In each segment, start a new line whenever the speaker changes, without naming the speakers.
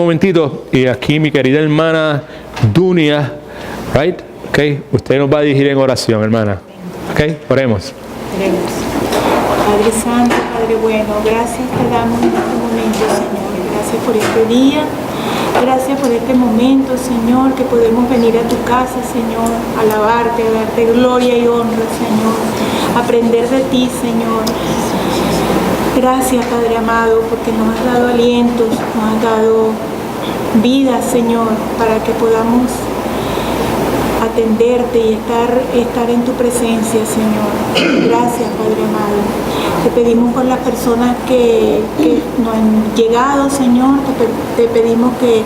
momentito y aquí mi querida hermana Dunia, right? Okay, usted nos va a dirigir en oración, hermana. Okay, oremos.
Oremos. Padre Santo, Padre bueno, gracias te damos en este momento, Señor. Gracias por este día. Gracias por este momento, Señor, que podemos venir a tu casa, Señor, a alabarte, a darte gloria y honra, Señor, a aprender de ti, Señor. Gracias, Padre amado, porque nos has dado alientos, nos has dado vida, Señor, para que podamos atenderte y estar en tu presencia, Señor. Gracias, Padre amado. Te pedimos por las personas que nos han llegado, Señor. Te pedimos que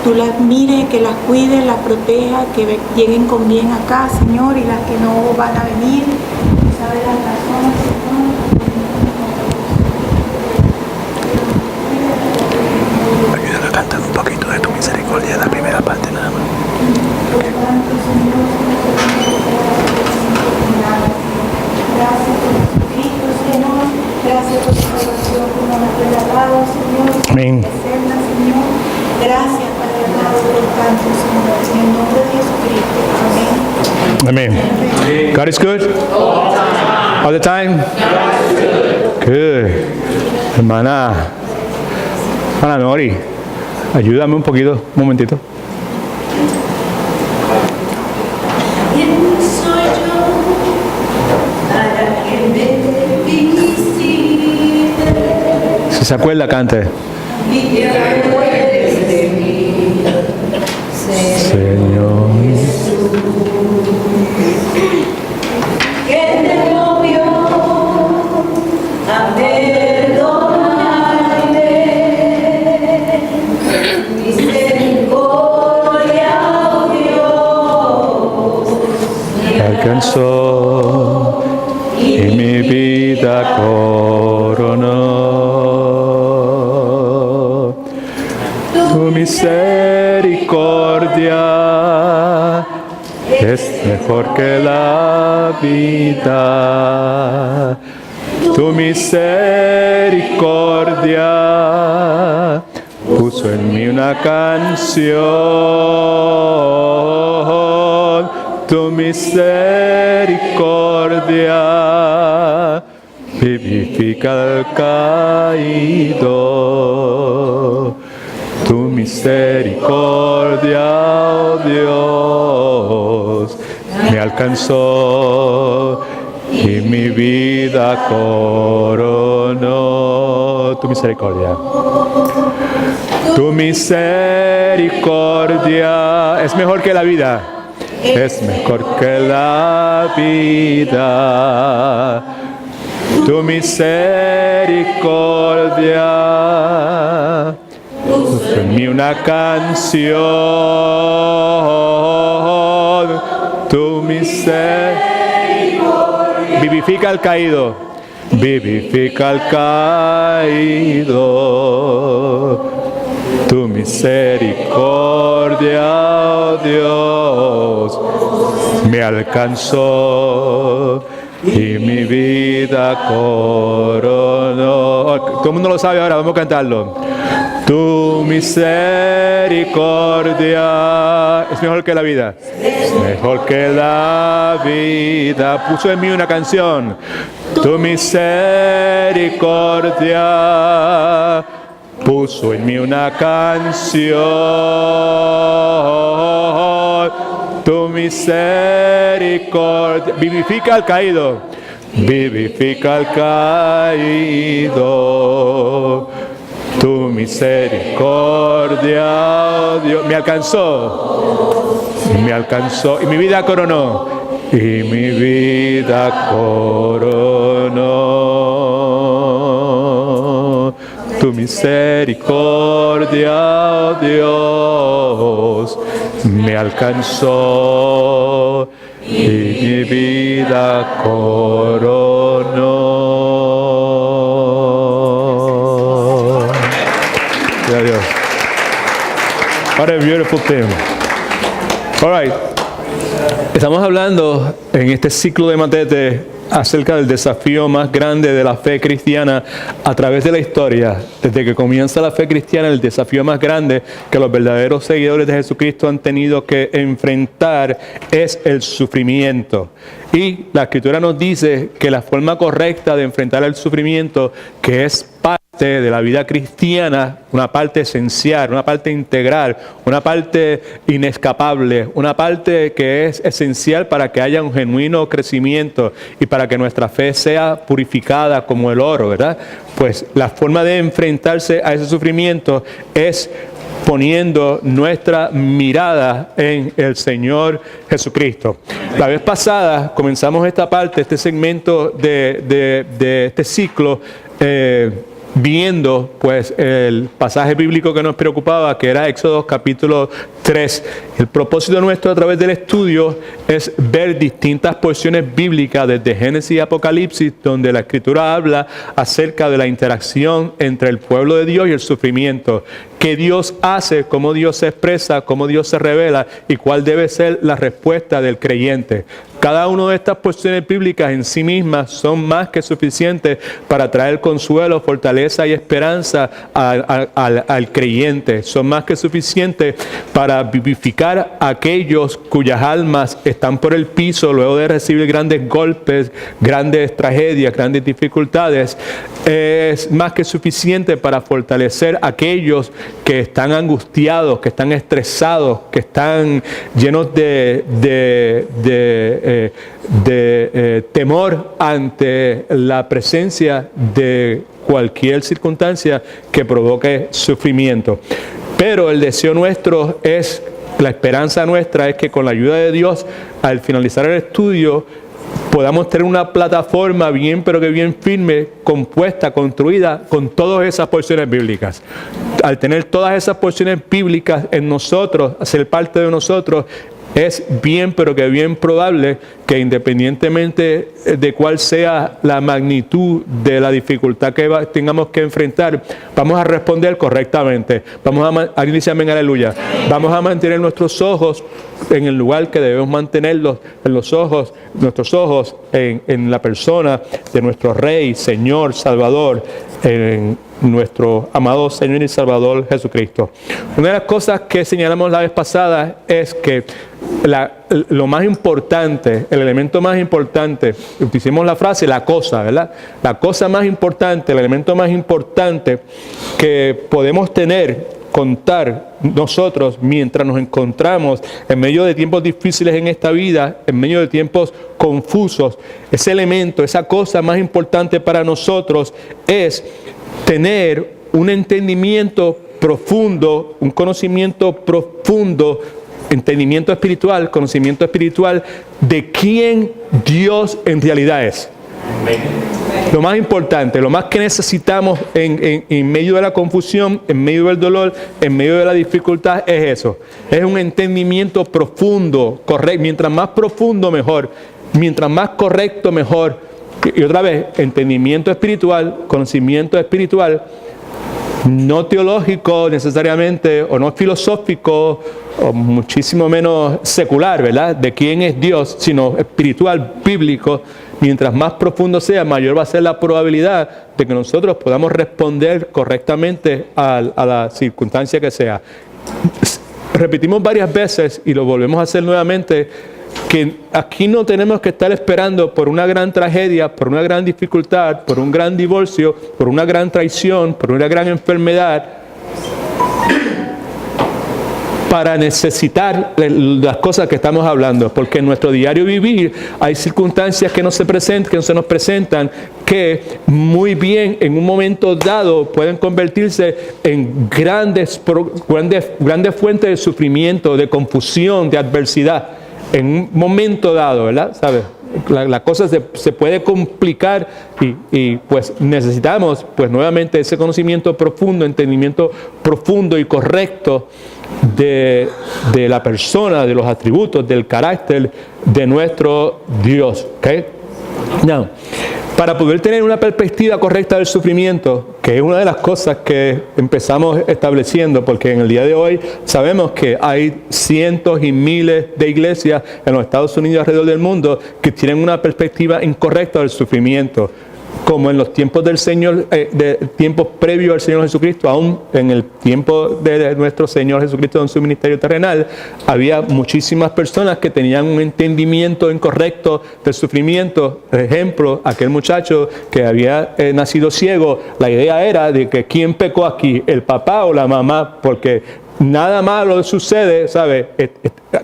tú las mires, que las cuides, las protejas, que lleguen con bien acá, Señor, y las que no van a venir. ¿Sabes las razones, Señor?
Ayúdame a cantar un poquito de tu misericordia, la primera parte nada más.
Gracias por Jesucristo, Señor. Gracias por la salvación que nos has regalado, Señor.
Amén.
Señor. Gracias, Padre amado, por el canto, Señor. En el nombre de Jesucristo. Amén.
Amen. God is good? All the time? Good. Hermana Nori, ayúdame un poquito, un momentito. Si se acuerda, cante. Señor.
Que te movió a perdonarme, misericordia, oh Dios,
Me alcanzó y mi vida coronó. Tu misericordia es mejor que la vida. Tu misericordia puso en mí una canción. Tu misericordia vivifica al caído. Tu misericordia, oh Dios, me alcanzó y mi vida coronó. Tu misericordia. Tu misericordia es mejor que la vida. Es mejor que la vida. Tu misericordia puso en mí una canción. Tu misericordia vivifica al caído. Vivifica al caído. Tu misericordia, oh Dios, me alcanzó y mi vida coronó. Todo el mundo lo sabe ahora, vamos a cantarlo. Tu misericordia es mejor que la vida. Es mejor que la vida. Puso en mí una canción. Tu misericordia puso en mí una canción. Tu misericordia vivifica al caído. Vivifica al caído. Tu misericordia, oh Dios, me alcanzó y mi vida coronó. Y mi vida coronó. Tu misericordia, oh Dios, me alcanzó y mi vida coronó. Gloria a Dios. What a beautiful thing. All right. Estamos hablando en este ciclo de Matete acerca del desafío más grande de la fe cristiana a través de la historia. Desde que comienza la fe cristiana, el desafío más grande que los verdaderos seguidores de Jesucristo han tenido que enfrentar es el sufrimiento. Y la Escritura nos dice que la forma correcta de enfrentar el sufrimiento, que es parte de la vida cristiana, una parte esencial, una parte integral, una parte inescapable, una parte que es esencial para que haya un genuino crecimiento y para que nuestra fe sea purificada como el oro, ¿verdad? Pues la forma de enfrentarse a ese sufrimiento es poniendo nuestra mirada en el Señor Jesucristo. La vez pasada comenzamos esta parte, este segmento de este ciclo, viendo pues el pasaje bíblico que nos preocupaba, que era Éxodo capítulo 3. El propósito nuestro a través del estudio es ver distintas porciones bíblicas desde Génesis y Apocalipsis, donde la Escritura habla acerca de la interacción entre el pueblo de Dios y el sufrimiento. ¿Qué Dios hace? ¿Cómo Dios se expresa? ¿Cómo Dios se revela? ¿Y cuál debe ser la respuesta del creyente? Cada una de estas porciones bíblicas en sí mismas son más que suficientes para traer consuelo, fortaleza y esperanza al creyente. Son más que suficientes para vivificar a aquellos cuyas almas están por el piso luego de recibir grandes golpes, grandes tragedias, grandes dificultades. Es más que suficiente para fortalecer a aquellos que están angustiados, que están estresados, que están llenos de temor ante la presencia de cualquier circunstancia que provoque sufrimiento. Pero el deseo nuestro es, la esperanza nuestra es que con la ayuda de Dios, al finalizar el estudio, podamos tener una plataforma bien, pero que bien firme, compuesta, construida con todas esas porciones bíblicas. Al tener todas esas porciones bíblicas en nosotros, ser parte de nosotros, es bien, pero que bien probable que independientemente de cuál sea la magnitud de la dificultad que tengamos que enfrentar, vamos a responder correctamente. Alguien dice amén, aleluya. Vamos a mantener nuestros ojos en el lugar que debemos mantenerlos, nuestros ojos en la persona de nuestro Rey, Señor, Salvador, en nuestro amado Señor y Salvador Jesucristo. Una de las cosas que señalamos la vez pasada es que lo más importante, el elemento más importante, utilizamos la frase la cosa, ¿verdad? La cosa más importante, el elemento más importante que podemos contar nosotros mientras nos encontramos en medio de tiempos difíciles en esta vida, en medio de tiempos confusos, ese elemento, esa cosa más importante para nosotros es tener un entendimiento profundo, un conocimiento profundo, entendimiento espiritual, conocimiento espiritual de quién Dios en realidad es. Lo más importante, lo más que necesitamos en medio de la confusión, en medio del dolor, en medio de la dificultad es eso. Es un entendimiento profundo, correcto. Mientras más profundo, mejor. Mientras más correcto, mejor. Y otra vez, entendimiento espiritual, conocimiento espiritual, no teológico necesariamente, o no filosófico, o muchísimo menos secular, ¿verdad? De quién es Dios, sino espiritual, bíblico. Mientras más profundo sea, mayor va a ser la probabilidad de que nosotros podamos responder correctamente a la circunstancia que sea. Repetimos varias veces y lo volvemos a hacer nuevamente, que aquí no tenemos que estar esperando por una gran tragedia, por una gran dificultad, por un gran divorcio, por una gran traición, por una gran enfermedad, para necesitar las cosas que estamos hablando, porque en nuestro diario vivir hay circunstancias que no se nos presentan, que muy bien en un momento dado pueden convertirse en grandes fuentes de sufrimiento, de confusión, de adversidad. En un momento dado, ¿verdad? ¿Sabes? La cosa se puede complicar y pues necesitamos pues nuevamente ese conocimiento profundo, entendimiento profundo y correcto de la persona, de los atributos, del carácter de nuestro Dios. ¿Okay? Now, para poder tener una perspectiva correcta del sufrimiento, que es una de las cosas que empezamos estableciendo, porque en el día de hoy sabemos que hay cientos y miles de iglesias en los Estados Unidos y alrededor del mundo que tienen una perspectiva incorrecta del sufrimiento, como en los tiempos del Señor, de tiempos previos al Señor Jesucristo, aún en el tiempo de nuestro Señor Jesucristo en su ministerio terrenal, había muchísimas personas que tenían un entendimiento incorrecto del sufrimiento. Por ejemplo, aquel muchacho que había nacido ciego, la idea era de que ¿quién pecó aquí? ¿El papá o la mamá? Porque nada malo sucede, ¿sabe?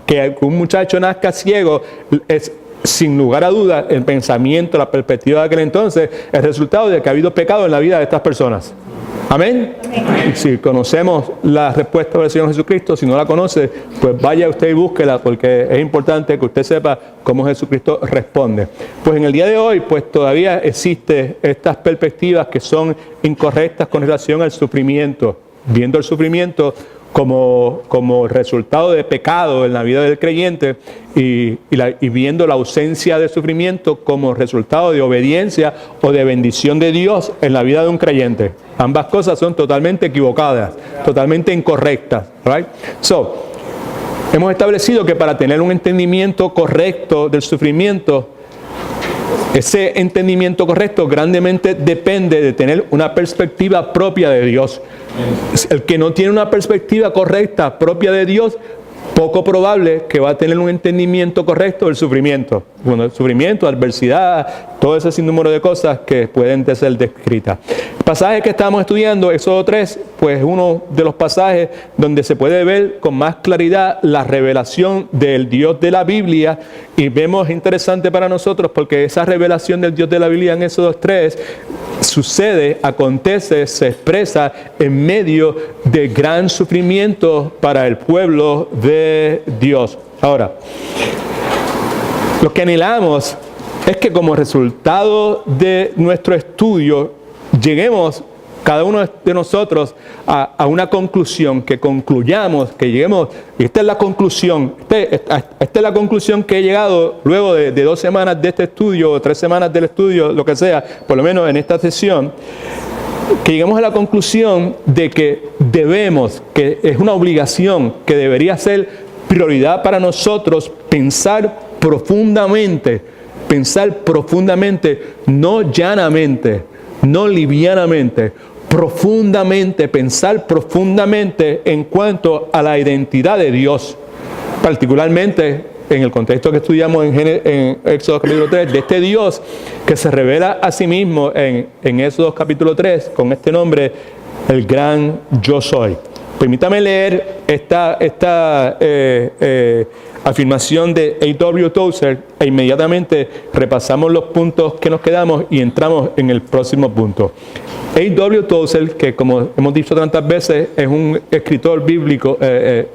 Que un muchacho nazca ciego es, sin lugar a dudas, el pensamiento, la perspectiva de aquel entonces, el resultado de que ha habido pecado en la vida de estas personas. ¿Amén? Y si conocemos la respuesta del Señor Jesucristo, si no la conoce, pues vaya usted y búsquela, porque es importante que usted sepa cómo Jesucristo responde. Pues en el día de hoy, pues todavía existen estas perspectivas que son incorrectas con relación al sufrimiento, viendo el sufrimiento como resultado de pecado en la vida del creyente y viendo la ausencia de sufrimiento como resultado de obediencia o de bendición de Dios en la vida de un creyente. Ambas cosas son totalmente equivocadas, totalmente incorrectas. Right? So, hemos establecido que para tener un entendimiento correcto del sufrimiento, ese entendimiento correcto grandemente depende de tener una perspectiva propia de Dios. El que no tiene una perspectiva correcta propia de Dios, poco probable que va a tener un entendimiento correcto del sufrimiento. Bueno, el sufrimiento, adversidad, todo ese sinnúmero de cosas que pueden ser descritas. El pasaje que estamos estudiando, Éxodo 3, pues es uno de los pasajes donde se puede ver con más claridad la revelación del Dios de la Biblia, y vemos interesante para nosotros porque esa revelación del Dios de la Biblia en Éxodo 3 sucede, acontece, se expresa en medio de gran sufrimiento para el pueblo de Dios. Ahora, lo que anhelamos es que como resultado de nuestro estudio lleguemos cada uno de nosotros a una conclusión, que concluyamos, que lleguemos, y esta es la conclusión, esta es la conclusión que he llegado luego de 2 semanas de este estudio, o 3 semanas del estudio, lo que sea, por lo menos en esta sesión, que lleguemos a la conclusión de que debemos, que es una obligación, que debería ser prioridad para nosotros pensar profundamente, no llanamente, no livianamente, profundamente, pensar profundamente en cuanto a la identidad de Dios, particularmente en el contexto que estudiamos en Éxodo capítulo 3, de este Dios que se revela a sí mismo en Éxodo capítulo 3 con este nombre, el gran yo soy. Permítame leer esta afirmación de A.W. Tozer e inmediatamente repasamos los puntos que nos quedamos y entramos en el próximo punto. A.W. Tozer, que como hemos dicho tantas veces, es un escritor bíblico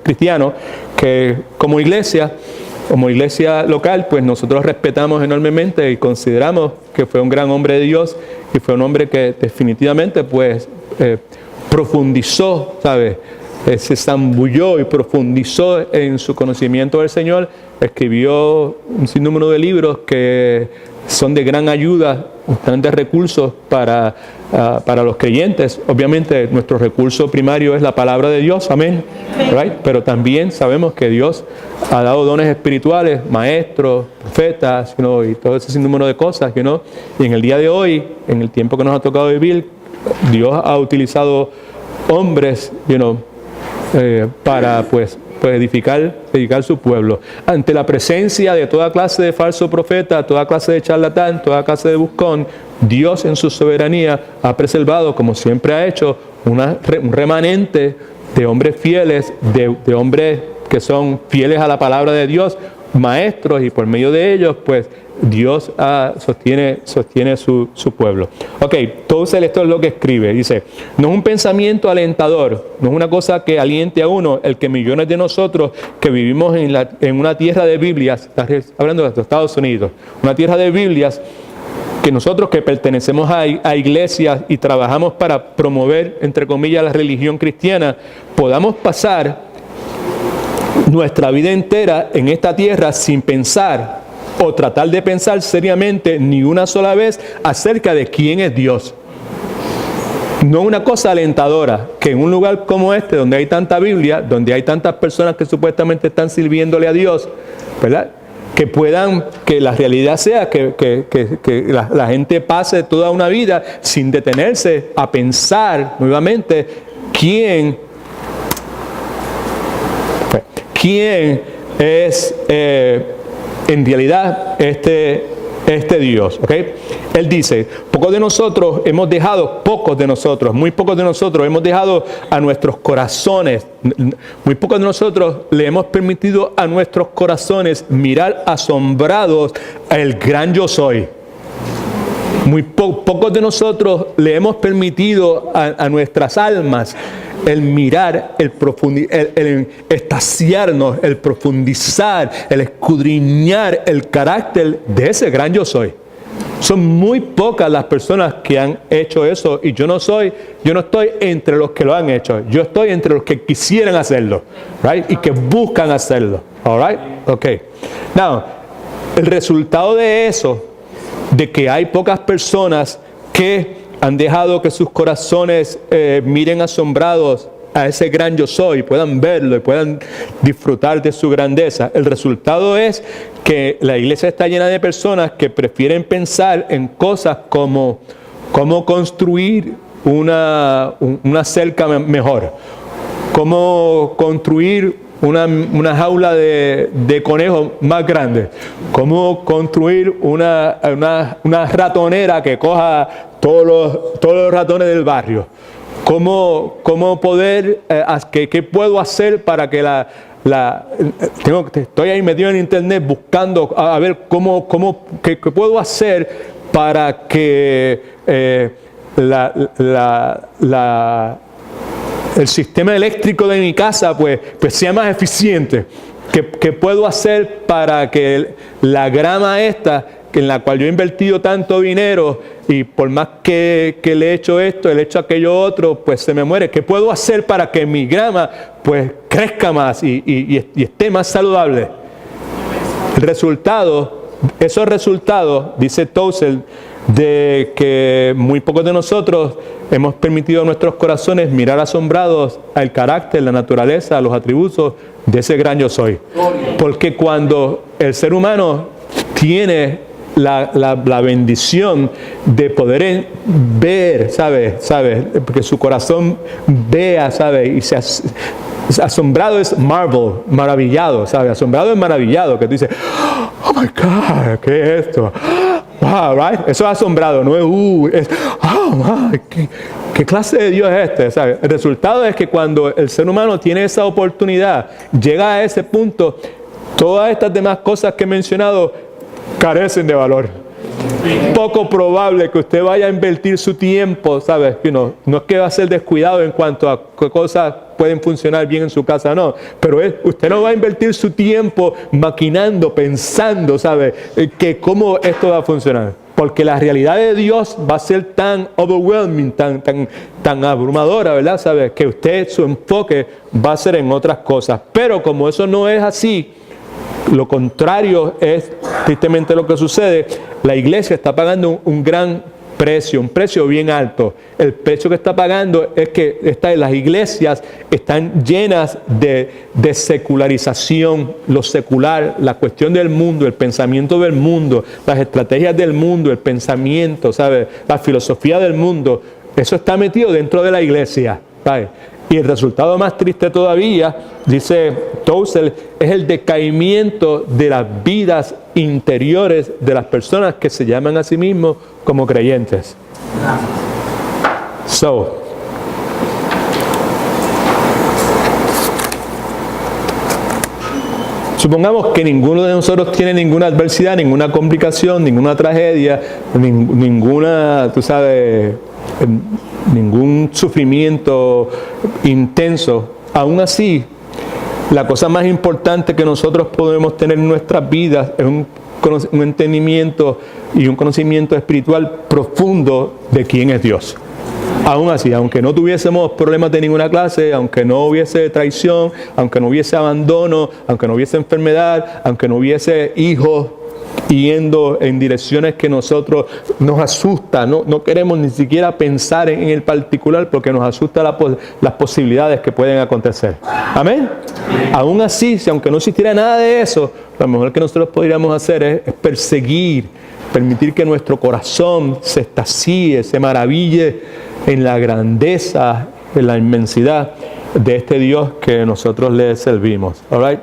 cristiano que como iglesia local, pues nosotros respetamos enormemente y consideramos que fue un gran hombre de Dios y fue un hombre que definitivamente pues profundizó, ¿sabes? Se zambulló y profundizó en su conocimiento del Señor, escribió un sinnúmero de libros que son de gran ayuda, grandes recursos para los creyentes. Obviamente nuestro recurso primario es la palabra de Dios, amén, right? Pero también sabemos que Dios ha dado dones espirituales, maestros, profetas, y todo ese sinnúmero de cosas, y en el día de hoy, en el tiempo que nos ha tocado vivir, Dios ha utilizado hombres, para pues edificar su pueblo. Ante la presencia de toda clase de falso profeta, toda clase de charlatán, toda clase de buscón, Dios en su soberanía ha preservado, como siempre ha hecho, un remanente de hombres fieles, de hombres que son fieles a la palabra de Dios, maestros, y por medio de ellos, pues, Dios sostiene su pueblo. Ok, entonces esto es lo que escribe. Dice, no es un pensamiento alentador, no es una cosa que aliente a uno, el que millones de nosotros que vivimos en una tierra de Biblias, hablando de los Estados Unidos, una tierra de Biblias, que nosotros que pertenecemos a iglesias y trabajamos para promover, entre comillas, la religión cristiana, podamos pasar nuestra vida entera en esta tierra sin pensar o tratar de pensar seriamente ni una sola vez acerca de quién es Dios. no es una cosa alentadora que en un lugar como este, donde hay tanta Biblia, donde hay tantas personas que supuestamente están sirviéndole a Dios, ¿verdad?, que la realidad sea que la gente pase toda una vida sin detenerse a pensar nuevamente quién es en realidad este Dios, ¿ok? Él dice, muy pocos de nosotros hemos dejado a nuestros corazones, muy pocos de nosotros le hemos permitido a nuestros corazones mirar asombrados al gran yo soy. Muy pocos de nosotros le hemos permitido a nuestras almas el mirar, el extasiarnos, el profundizar, el escudriñar el carácter de ese gran yo soy. Son muy pocas las personas que han hecho eso y yo no estoy entre los que lo han hecho. Yo estoy entre los que quisieran hacerlo, right? Y que buscan hacerlo, all right? Okay. Now, el resultado de eso, de que hay pocas personas que han dejado que sus corazones miren asombrados a ese gran yo soy, puedan verlo y puedan disfrutar de su grandeza. El resultado es que la iglesia está llena de personas que prefieren pensar en cosas como cómo construir una cerca mejor, cómo construir una jaula de conejos más grande, cómo construir una ratonera que coja todos los ratones del barrio, cómo poder, qué puedo hacer para que estoy ahí metido en internet buscando a ver qué puedo hacer para que el sistema eléctrico de mi casa pues sea más eficiente. ¿Qué puedo hacer para que la grama esta, en la cual yo he invertido tanto dinero y por más que le he hecho esto, le he hecho aquello otro, pues se me muere? ¿Qué puedo hacer para que mi grama pues crezca más y esté más saludable? Esos resultados, dice Tozer, de que muy pocos de nosotros hemos permitido a nuestros corazones mirar asombrados al carácter, la naturaleza, los atributos de ese gran yo soy. Porque cuando el ser humano tiene la bendición de poder ver, ¿sabe? Porque su corazón vea, ¿sabe? Y asombrado es maravillado, ¿sabe? Asombrado es maravillado, que tú dices, oh my God, ¿qué es esto? Wow, right? Eso es asombrado, no es oh my, ¿qué clase de Dios es este? ¿Sabe? El resultado es que cuando el ser humano tiene esa oportunidad, llega a ese punto, todas estas demás cosas que he mencionado carecen de valor. Poco probable que usted vaya a invertir su tiempo, ¿sabes? No es que va a ser descuidado en cuanto a qué cosas pueden funcionar bien en su casa, no. Pero usted no va a invertir su tiempo maquinando, pensando, ¿sabe? Que cómo esto va a funcionar. Porque la realidad de Dios va a ser tan overwhelming, tan abrumadora, ¿verdad? ¿Sabe? Que usted, su enfoque va a ser en otras cosas. Pero como eso no es así, lo contrario es tristemente lo que sucede. La iglesia está pagando un gran precio, un precio bien alto. El precio que está pagando es que las iglesias están llenas de secularización, lo secular, la cuestión del mundo, el pensamiento del mundo, las estrategias del mundo, el pensamiento, ¿sabe? La filosofía del mundo. Eso está metido dentro de la iglesia, ¿sabe? Y el resultado más triste todavía, dice Tozer, es el decaimiento de las vidas interiores de las personas que se llaman a sí mismos como creyentes. Supongamos que ninguno de nosotros tiene ninguna adversidad, ninguna complicación, ninguna tragedia, ninguna, tú sabes, ningún sufrimiento intenso. Aún así, la cosa más importante que nosotros podemos tener en nuestras vidas es un entendimiento y un conocimiento espiritual profundo de quién es Dios. Aún así, aunque no tuviésemos problemas de ninguna clase, aunque no hubiese traición, aunque no hubiese abandono, aunque no hubiese enfermedad, aunque no hubiese hijos yendo en direcciones que nosotros nos asusta, no queremos ni siquiera pensar en el particular porque nos asusta las posibilidades que pueden acontecer. Amén. Aún así, si aunque no existiera nada de eso, lo mejor que nosotros podríamos hacer es perseguir, permitir que nuestro corazón se extasie, se maraville en la grandeza, en la inmensidad de este Dios que nosotros le servimos. All right?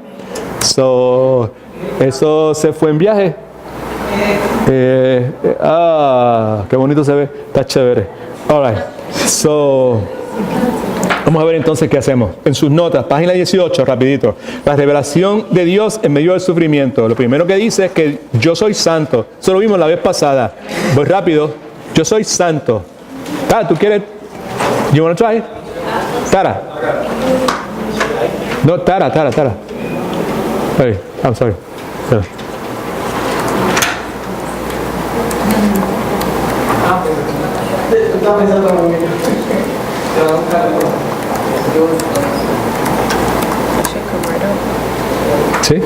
So, eso se fue en viaje. Qué bonito se ve, está chévere. All right. So, vamos a ver entonces qué hacemos. En sus notas, página 18, rapidito. La revelación de Dios en medio del sufrimiento. Lo primero que dice es que yo soy santo. Eso lo vimos la vez pasada. Voy rápido. Yo soy santo. Tara, ¿tú quieres? You want to try? Tara. No, Tara. Sorry, I'm sorry. ¿Sí?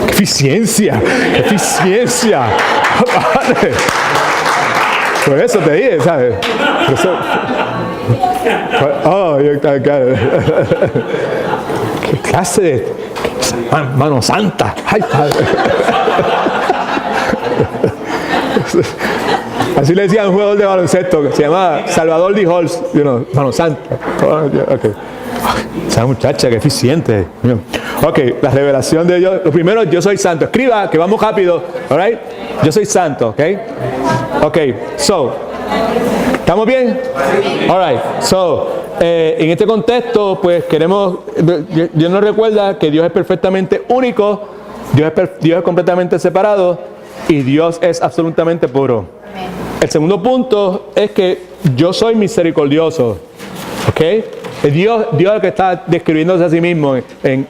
¡Qué eficiencia! ¡Qué eficiencia! Vale. Por eso te dije, ¿sabes? ¿Qué clase de mano santa? ¡Ay, padre! Así le decían un jugador de baloncesto que se llama Salvador Di Holz, mano santa. Okay. Esa muchacha, qué eficiente. Ok, la revelación de Dios. Lo primero, yo soy santo. Escriba, que vamos rápido. All right? Yo soy santo, ok. Ok, so, ¿estamos bien? All right, so, en este contexto, pues queremos, Dios nos recuerda que Dios es perfectamente único, Dios es completamente separado y Dios es absolutamente puro. El segundo punto es que yo soy misericordioso, ok. Dios es el que está describiéndose a sí mismo. En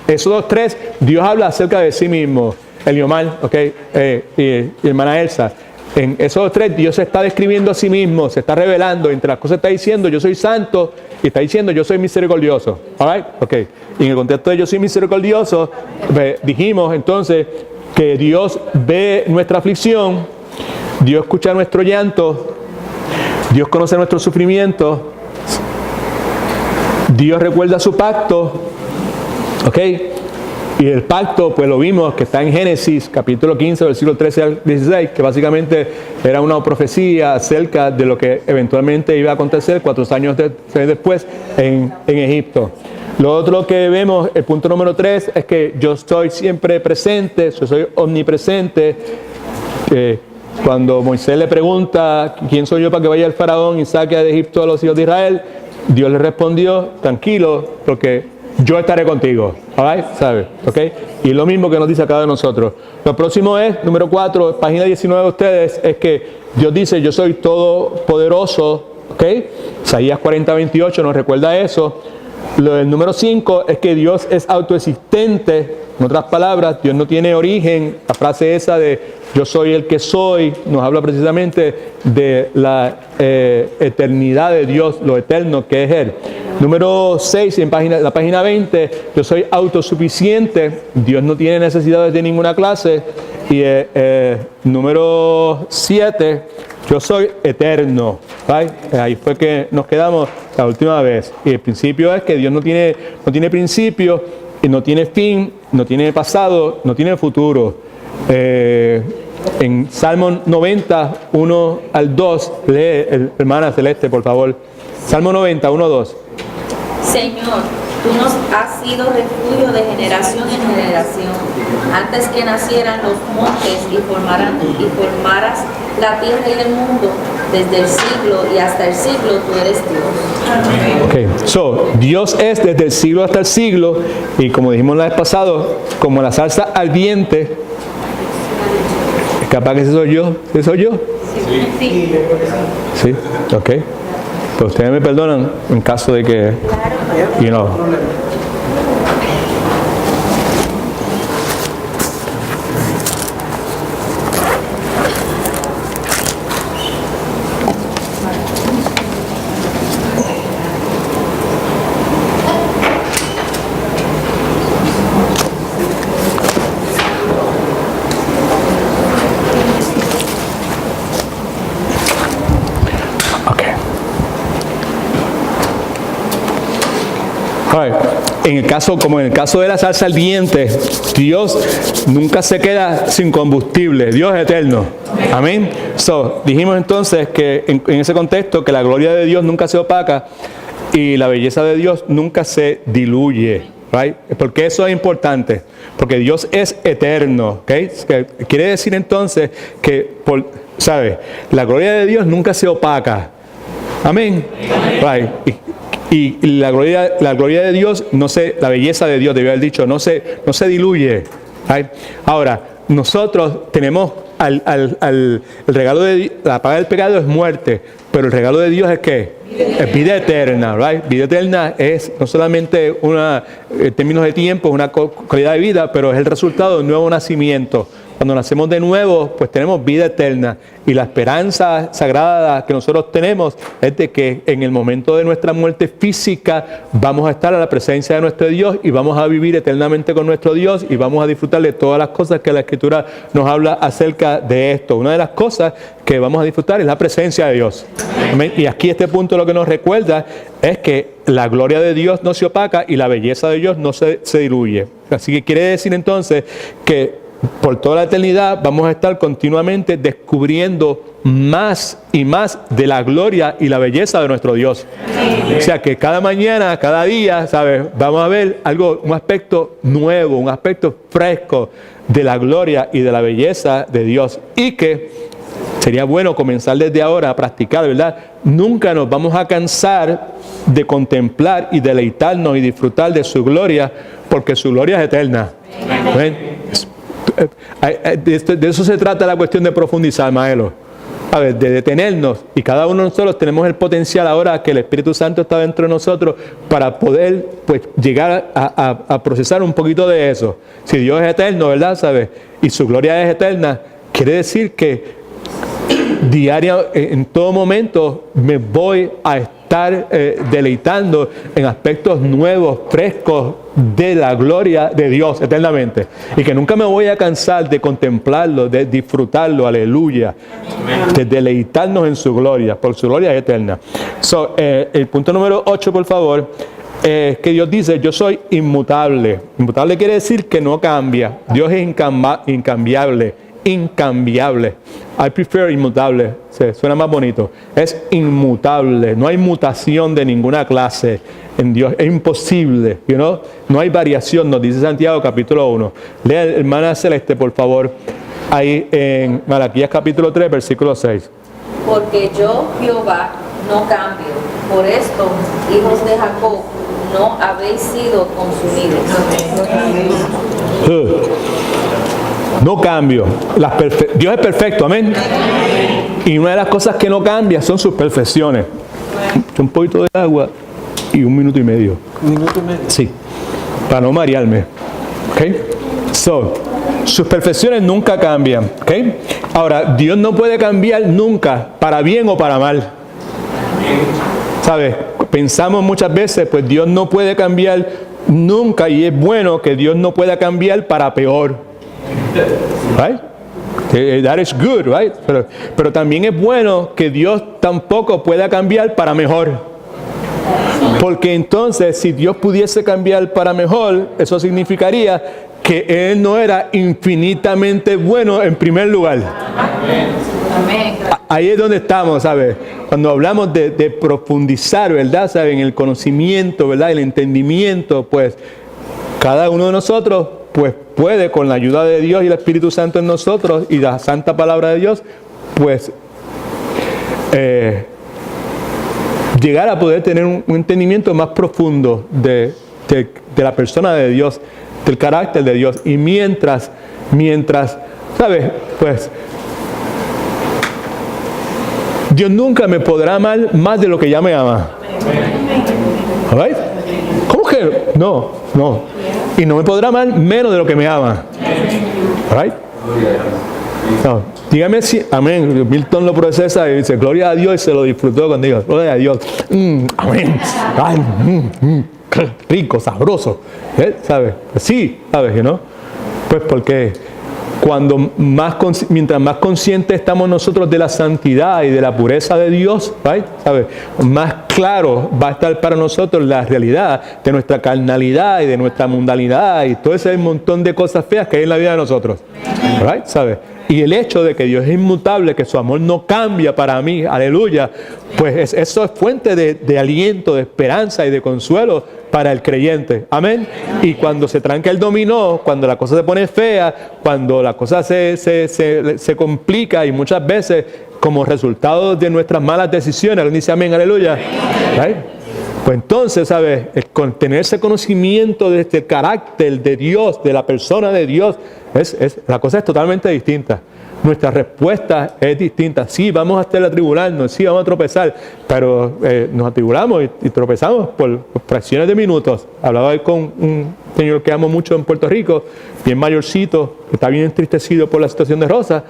Éxodo 3, Dios habla acerca de sí mismo. Eliomar, ok, y hermana Elsa. En Éxodo 3, Dios se está describiendo a sí mismo, se está revelando. Entre las cosas está diciendo, yo soy santo, y está diciendo, yo soy misericordioso. All right? Ok. Y en el contexto de yo soy misericordioso, dijimos entonces que Dios ve nuestra aflicción, Dios escucha nuestro llanto, Dios conoce nuestro sufrimiento, Dios recuerda su pacto, ¿ok? Y el pacto, pues lo vimos que está en Génesis, capítulo 15, versículo 13 al 16, que básicamente era una profecía acerca de lo que eventualmente iba a acontecer 4 años después en Egipto. Lo otro que vemos, el punto número 3, es que yo estoy siempre presente, yo soy omnipresente. Cuando Moisés le pregunta, ¿quién soy yo para que vaya el faraón y saque de Egipto a los hijos de Israel? Dios le respondió, tranquilo, porque yo estaré contigo. All right? ¿Sabe? ¿Ok? Y lo mismo que nos dice a cada uno de nosotros. Lo próximo es, número 4, página 19 de ustedes, es que Dios dice, yo soy todopoderoso. ¿Ok? Isaías 40:28 nos recuerda eso. El número 5 es que Dios es autoexistente. En otras palabras, Dios no tiene origen. La frase esa de yo soy el que soy nos habla precisamente de la eternidad de Dios, lo eterno que es Él. Número 6, en la página 20, yo soy autosuficiente. Dios no tiene necesidades de ninguna clase. Y número 7, yo soy eterno. Right? Ahí fue que nos quedamos la última vez. Y el principio es que Dios no tiene principio, y no tiene fin, no tiene pasado, no tiene futuro. En Salmo 90, 1 al 2, lee, hermana Celeste, por favor. Salmo 90, 1, 2.
Señor, tú nos has sido refugio de generación en generación. Antes que nacieran los montes y formaras la tierra y el mundo, desde el siglo y hasta el siglo tú eres Dios.
Ok, so, Dios es desde el siglo hasta el siglo, y como dijimos la vez pasada, como la salsa ardiente, capaz que ese soy yo. ¿Ese soy yo?
Sí.
Sí, ok. Pues ustedes me perdonan en caso de que, you know. Como en el caso de la salsa ardiente, Dios nunca se queda sin combustible. Dios es eterno. Amén. Dijimos entonces que en ese contexto que la gloria de Dios nunca se opaca y la belleza de Dios nunca se diluye. Porque eso es importante. Porque Dios es eterno. Quiere decir entonces que, la gloria de Dios nunca se opaca. Amén. Y la gloria de Dios, la belleza de Dios, debía haber dicho, no se diluye. Ahora, nosotros tenemos el regalo de la paga del pecado es muerte, pero el regalo de Dios es ¿qué? Es vida eterna. Vida eterna es no solamente en términos de tiempo, una calidad de vida, pero es el resultado de un nuevo nacimiento. Cuando nacemos de nuevo, pues tenemos vida eterna. Y la esperanza sagrada que nosotros tenemos es de que en el momento de nuestra muerte física vamos a estar a la presencia de nuestro Dios y vamos a vivir eternamente con nuestro Dios y vamos a disfrutar de todas las cosas que la Escritura nos habla acerca de esto. Una de las cosas que vamos a disfrutar es la presencia de Dios. Amén. Y aquí este punto lo que nos recuerda es que la gloria de Dios no se opaca y la belleza de Dios no se diluye. Así que quiere decir entonces que por toda la eternidad vamos a estar continuamente descubriendo más y más de la gloria y la belleza de nuestro Dios. O sea que cada mañana, cada día, vamos a ver un aspecto nuevo, un aspecto fresco de la gloria y de la belleza de Dios. Y que sería bueno comenzar desde ahora a practicar, ¿verdad? Nunca nos vamos a cansar de contemplar y deleitarnos y disfrutar de su gloria, porque su gloria es eterna. ¿Ven? De eso se trata la cuestión de profundizar, Maelo. De detenernos, y cada uno de nosotros tenemos el potencial ahora que el Espíritu Santo está dentro de nosotros para poder llegar a procesar un poquito de eso. Si Dios es eterno, ¿verdad? Y su gloria es eterna, quiere decir que en todo momento me voy a estar deleitando en aspectos nuevos, frescos de la gloria de Dios eternamente, y que nunca me voy a cansar de contemplarlo, de disfrutarlo, aleluya, de deleitarnos en su gloria, por su gloria eterna. El punto número 8, por favor, es que Dios dice: yo soy inmutable. Inmutable quiere decir que no cambia. Dios es incambiable. I prefer inmutable. Suena más bonito. Es inmutable. No hay mutación de ninguna clase en Dios. Es imposible. No hay variación, nos dice Santiago capítulo 1. Lea, hermana Celeste, por favor, ahí en Malaquías capítulo 3, versículo 6.
Porque yo, Jehová, no cambio. Por esto, hijos de Jacob, no habéis sido consumidos.
No cambio. Dios es perfecto, amén. Y una de las cosas que no cambia son sus perfecciones. Un poquito de agua y 1 minuto y medio.
1 minuto y medio.
Sí, para no marearme. Sus perfecciones nunca cambian. Ahora, Dios no puede cambiar nunca, para bien o para mal. Pensamos muchas veces, pues Dios no puede cambiar nunca, y es bueno que Dios no pueda cambiar para peor. That is good, right? Pero también es bueno que Dios tampoco pueda cambiar para mejor. Porque entonces, si Dios pudiese cambiar para mejor, eso significaría que Él no era infinitamente bueno en primer lugar.
Amén.
Ahí es donde estamos, Cuando hablamos de profundizar, ¿verdad? En el conocimiento, ¿verdad? El entendimiento, pues cada uno de nosotros pues puede, con la ayuda de Dios y el Espíritu Santo en nosotros y la santa palabra de Dios, pues llegar a poder tener un entendimiento más profundo de la persona de Dios, del carácter de Dios. Y mientras, pues Dios nunca me podrá amar más de lo que ya me ama. ¿Right? ¿Cómo que? No. Y no me podrá amar menos de lo que me ama. Right? No. Dígame si, amén. Milton lo procesa y dice, gloria a Dios, y se lo disfrutó cuando digo, gloria a Dios. Amén. Ay, rico, sabroso. Sí, ¿no? Pues porque mientras más conscientes estamos nosotros de la santidad y de la pureza de Dios, right? Más claro va a estar para nosotros la realidad de nuestra carnalidad y de nuestra mundanidad y todo ese montón de cosas feas que hay en la vida de nosotros. Right? ¿Sabe? Y el hecho de que Dios es inmutable, que su amor no cambia para mí, aleluya, pues eso es fuente de aliento, de esperanza y de consuelo para el creyente. Amén. Y cuando se tranca el dominó, cuando la cosa se pone fea, cuando la cosa se complica y muchas veces como resultado de nuestras malas decisiones, alguien dice amén, aleluya. Right? Pues entonces, ¿sabes? Tener ese conocimiento de este carácter de Dios, de la persona de Dios, la cosa es totalmente distinta. Nuestra respuesta es distinta. Sí, vamos a estar atribulando, sí, vamos a tropezar, pero nos atribulamos y tropezamos por fracciones de minutos. Hablaba hoy con un señor que amo mucho en Puerto Rico, bien mayorcito, que está bien entristecido por la situación de Rosa.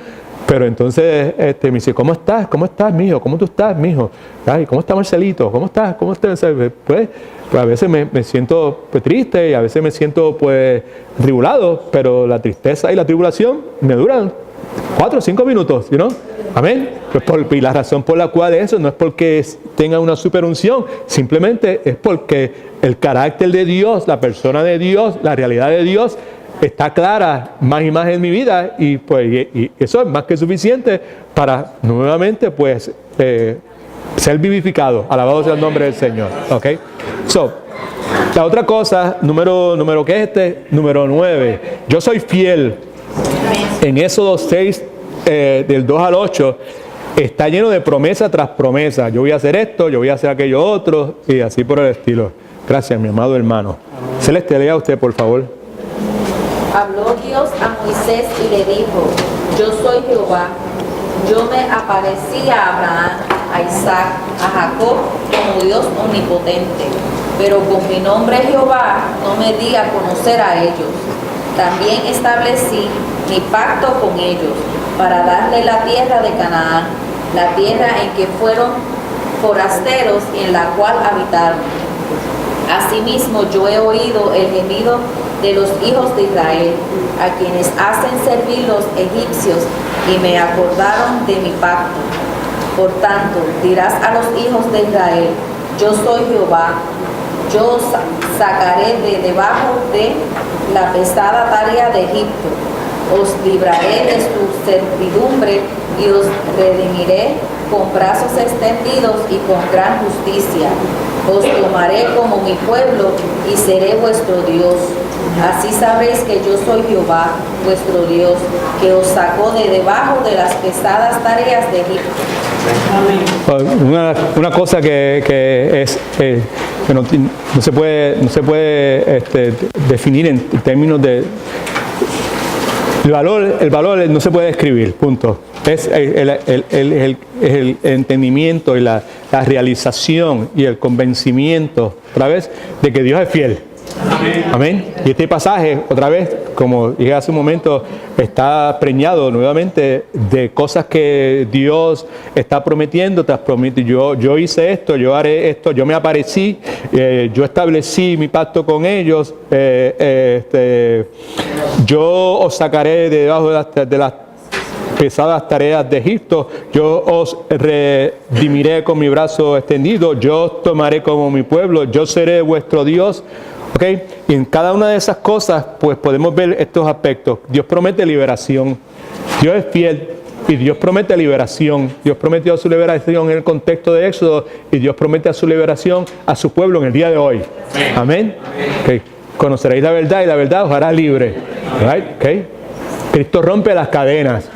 Pero entonces me dice, ¿cómo estás? ¿Cómo estás, mijo? ¿Cómo tú estás, mijo? Ay, ¿cómo está Marcelito? ¿Cómo estás? ¿Cómo estás? Pues a veces me siento pues, triste y a veces me siento pues tribulado, pero la tristeza y la tribulación me duran 4 o 5 minutos, ¿no? Amén. Pues y la razón por la cual eso no es porque tenga una superunción, simplemente es porque el carácter de Dios, la persona de Dios, la realidad de Dios está clara más y más en mi vida y pues y eso es más que suficiente para nuevamente pues ser vivificado. Alabado sea el nombre del Señor. ¿Ok? So, la otra cosa, número ¿qué es número 9. Yo soy fiel. En Éxodo 6, del 2 al 8, está lleno de promesa tras promesa. Yo voy a hacer esto, yo voy a hacer aquello otro y así por el estilo. Gracias, mi amado hermano. Celeste, lea usted, por favor.
Habló Dios a Moisés y le dijo, yo soy Jehová, yo me aparecí a Abraham, a Isaac, a Jacob como Dios omnipotente, pero con mi nombre Jehová no me di a conocer a ellos. También establecí mi pacto con ellos para darle la tierra de Canaán, la tierra en que fueron forasteros y en la cual habitaron. Asimismo yo he oído el gemido de los hijos de Israel, a quienes hacen servir los egipcios, y me acordaron de mi pacto. Por tanto, dirás a los hijos de Israel, yo soy Jehová, yo os sacaré de debajo de la pesada tarea de Egipto, os libraré de su servidumbre y os redimiré con brazos extendidos y con gran justicia. Os tomaré como mi pueblo y seré vuestro Dios. Así sabréis que yo soy Jehová, vuestro Dios, que os sacó de debajo de las pesadas tareas de Egipto.
Una cosa que es que no se puede definir en términos de el valor no se puede describir, punto. Es el entendimiento y la realización y el convencimiento, otra vez, de que Dios es fiel. Amén. Amén. Y este pasaje, otra vez, como dije hace un momento, está preñado nuevamente de cosas que Dios está prometiendo. Te has prometido, yo hice esto, yo haré esto, yo me aparecí, yo establecí mi pacto con ellos, yo os sacaré de debajo de las pesadas tareas de Egipto, yo os redimiré con mi brazo extendido, yo os tomaré como mi pueblo, yo seré vuestro Dios. ¿Okay? Y en cada una de esas cosas pues podemos ver estos aspectos. Dios promete liberación, Dios es fiel y Dios promete liberación. Dios prometió su liberación en el contexto de Éxodo y Dios promete a su liberación a su pueblo en el día de hoy. Amén. Okay. Conoceréis la verdad y la verdad os hará libre. Right? Okay. Cristo rompe las cadenas.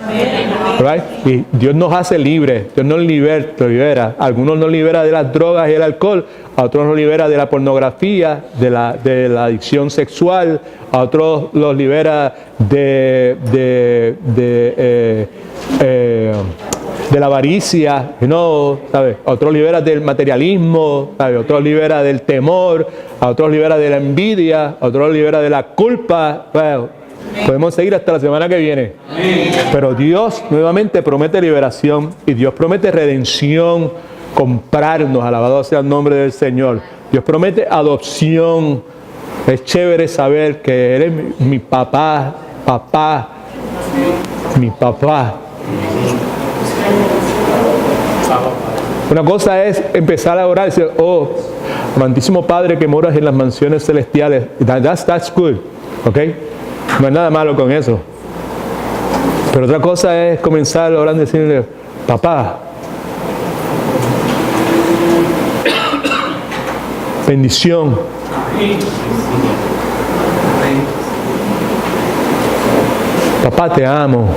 Right? Y Dios nos hace libres. Dios nos libera. Algunos nos libera de las drogas y el alcohol. A otros nos libera de la pornografía, de la adicción sexual. A otros los libera de la avaricia, ¿sabes? A otros libera del materialismo, ¿sabes? A otros libera del temor, a otros libera de la envidia, a otros libera de la culpa. Bueno, podemos seguir hasta la semana que viene. Pero Dios nuevamente promete liberación y Dios promete redención, comprarnos, alabado sea el nombre del Señor. Dios promete adopción. Es chévere saber que eres mi papá, mi papá. Una cosa es empezar a orar y decir, oh, amantísimo Padre que moras en las mansiones celestiales. That's good, ¿ok? No hay nada malo con eso. Pero otra cosa es comenzar a orar y decirle, papá, bendición. Papá, te amo.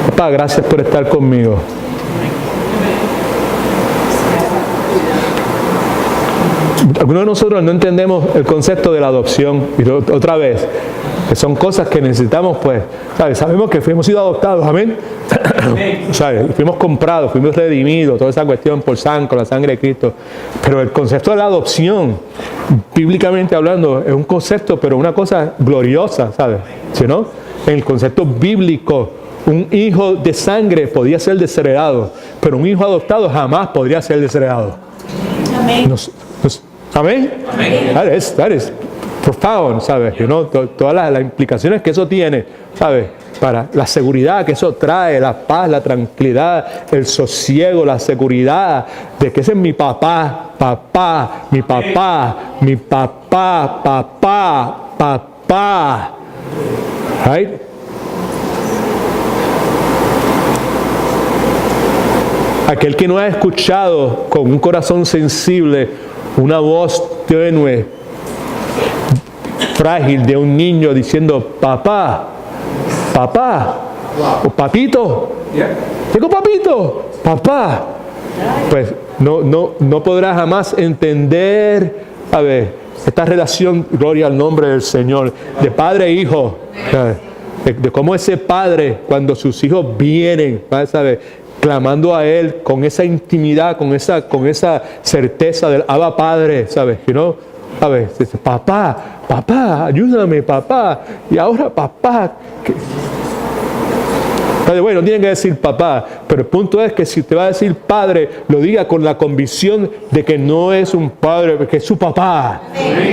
Papá, gracias por estar conmigo. Algunos de nosotros no entendemos el concepto de la adopción. Y otra vez, que son cosas que necesitamos, pues, ¿sabes? Sabemos que hemos sido adoptados, amén. ¿Sabes? Fuimos comprados, fuimos redimidos, toda esa cuestión por sangre, con la sangre de Cristo. Pero el concepto de la adopción, bíblicamente hablando, es un concepto, pero una cosa gloriosa, ¿sabes? ¿Sí, no? En el concepto bíblico, un hijo de sangre podía ser desheredado, pero un hijo adoptado jamás podría ser desheredado.
Amén.
Amén. That is profound, ¿sabes? You know, todas las implicaciones que eso tiene, ¿sabes? Para la seguridad que eso trae, la paz, la tranquilidad, el sosiego, la seguridad de que ese es mi papá, mi papá, mi papá, papá. Right? Aquel que no ha escuchado con un corazón sensible una voz tenue, frágil de un niño diciendo papá, papá, o papito, tengo papito, papá, pues no podrá jamás entender, a ver, esta relación, gloria al nombre del Señor, de padre e hijo, de cómo ese padre, cuando sus hijos vienen, ¿sabes? Clamando a Él con esa intimidad, con esa certeza del Abba Padre, ¿sabes? You know? ¿Sabes? Papá, ayúdame, papá. Y ahora, papá. Bueno, no tienen que decir papá, pero el punto es que si te va a decir padre, lo diga con la convicción de que no es un padre, que es su papá.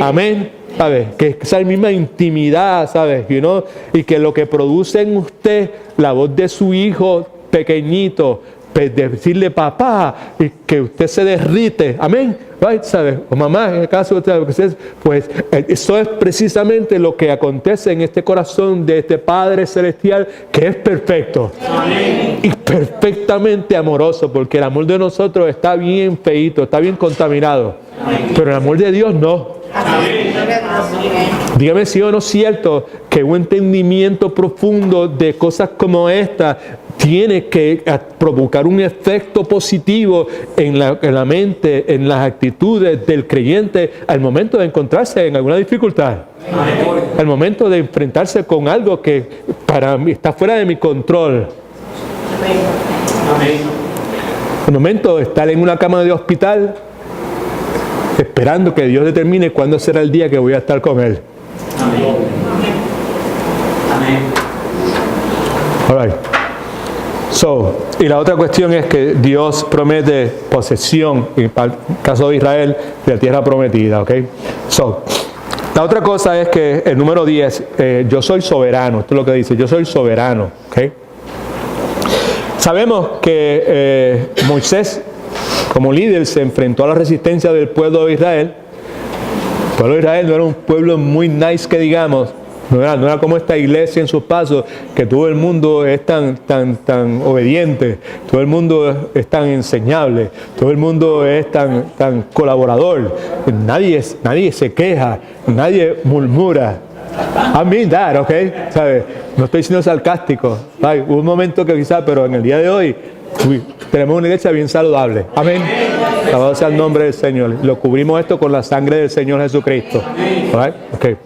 Amén. ¿Sabes? Que esa misma intimidad, ¿sabes? You know? Y que lo que produce en usted la voz de su hijo pequeñito, decirle papá, y que usted se derrite, amén, right? ¿Sabes? O mamá, en el caso de ustedes, pues eso es precisamente lo que acontece en este corazón de este Padre Celestial, que es perfecto, amén, y perfectamente amoroso, porque el amor de nosotros está bien feíto, está bien contaminado, amén, pero el amor de Dios no. Amén. Dígame si o no es cierto que un entendimiento profundo de cosas como esta tiene que provocar un efecto positivo en la mente, en las actitudes del creyente al momento de encontrarse en alguna dificultad. Amén. Al momento de enfrentarse con algo que para mí está fuera de mi control. Amén. Al momento de estar en una cama de hospital, esperando que Dios determine cuándo será el día que voy a estar con Él. Amén. Amén. All right. Y la otra cuestión es que Dios promete posesión, en el caso de Israel, de la tierra prometida, ¿ok? La otra cosa es que el número 10, yo soy soberano, esto es lo que dice, yo soy soberano, ¿ok? Sabemos que Moisés, como líder, se enfrentó a la resistencia del pueblo de Israel. El pueblo de Israel no era un pueblo muy nice que digamos, no era como esta iglesia en sus pasos, que todo el mundo es tan obediente, todo el mundo es tan enseñable, todo el mundo es tan colaborador, nadie se queja, nadie murmura. I mean that, ¿ok? ¿Sabes? No estoy siendo sarcástico. Hubo un momento que quizás, pero en el día de hoy tenemos una iglesia bien saludable. Amén. Alabado sea el nombre del Señor. Lo cubrimos esto con la sangre del Señor Jesucristo. Right? Okay.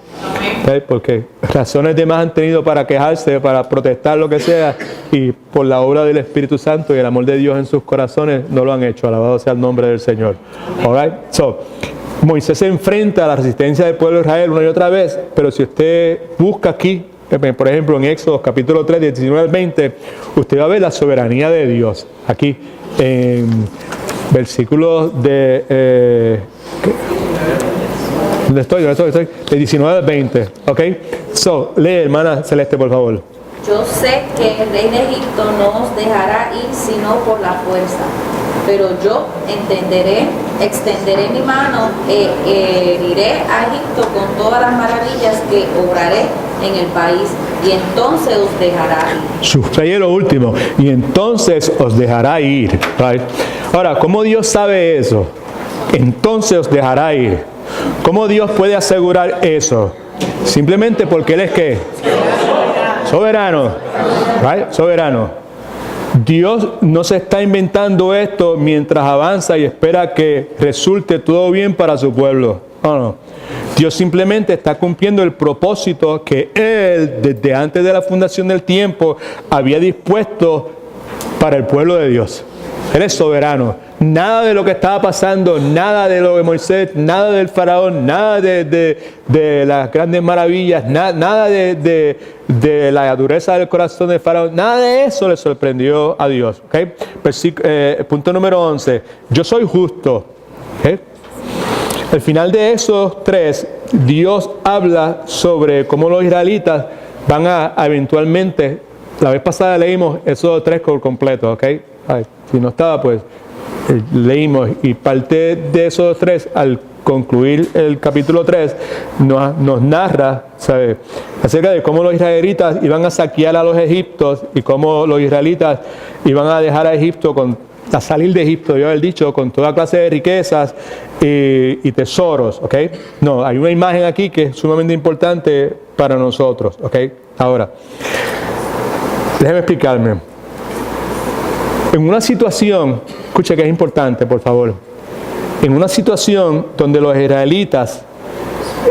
Porque razones de más han tenido para quejarse, para protestar, lo que sea, y por la obra del Espíritu Santo y el amor de Dios en sus corazones no lo han hecho. Alabado sea el nombre del Señor. All right? Moisés se enfrenta a la resistencia del pueblo de Israel una y otra vez, pero si usted busca aquí, por ejemplo en Éxodo capítulo 3, 19 al 20, usted va a ver la soberanía de Dios. Aquí en versículos de... ¿Dónde estoy? De 19 al 20, ¿ok? Lee, hermana Celeste, por favor.
Yo sé que el rey de Egipto no os dejará ir sino por la fuerza, Pero yo extenderé mi mano heriré a Egipto con todas las maravillas que obraré en el país, y entonces os dejará ir.
Subraye lo último, y entonces os dejará ir. Right? Ahora, ¿cómo Dios sabe eso? Entonces os dejará ir. ¿Cómo Dios puede asegurar eso? Simplemente porque Él es ¿qué? Soberano. Right? Soberano. Dios no se está inventando esto mientras avanza y espera que resulte todo bien para su pueblo. No. Dios simplemente está cumpliendo el propósito que Él, desde antes de la fundación del tiempo, había dispuesto para el pueblo de Dios. Él es soberano. Nada de lo que estaba pasando, nada de lo de Moisés, nada del faraón, nada de las grandes maravillas, nada de la dureza del corazón del faraón, nada de eso le sorprendió a Dios. ¿Okay? Punto número 11. Yo soy justo. ¿Okay? Al final de esos 3, Dios habla sobre cómo los israelitas van a eventualmente, la vez pasada leímos esos 3 por completo, ¿ok? Si no estaba, pues leímos, y parte de esos 3, al concluir el capítulo 3, nos narra, ¿sabe?, acerca de cómo los israelitas iban a saquear a los egipcios y cómo los israelitas iban a dejar a Egipto a salir de Egipto, yo he dicho, con toda clase de riquezas y tesoros, ¿ok? No, hay una imagen aquí que es sumamente importante para nosotros, ¿ok? Ahora, déjeme explicarme. En una situación, escucha que es importante, por favor. En una situación donde los israelitas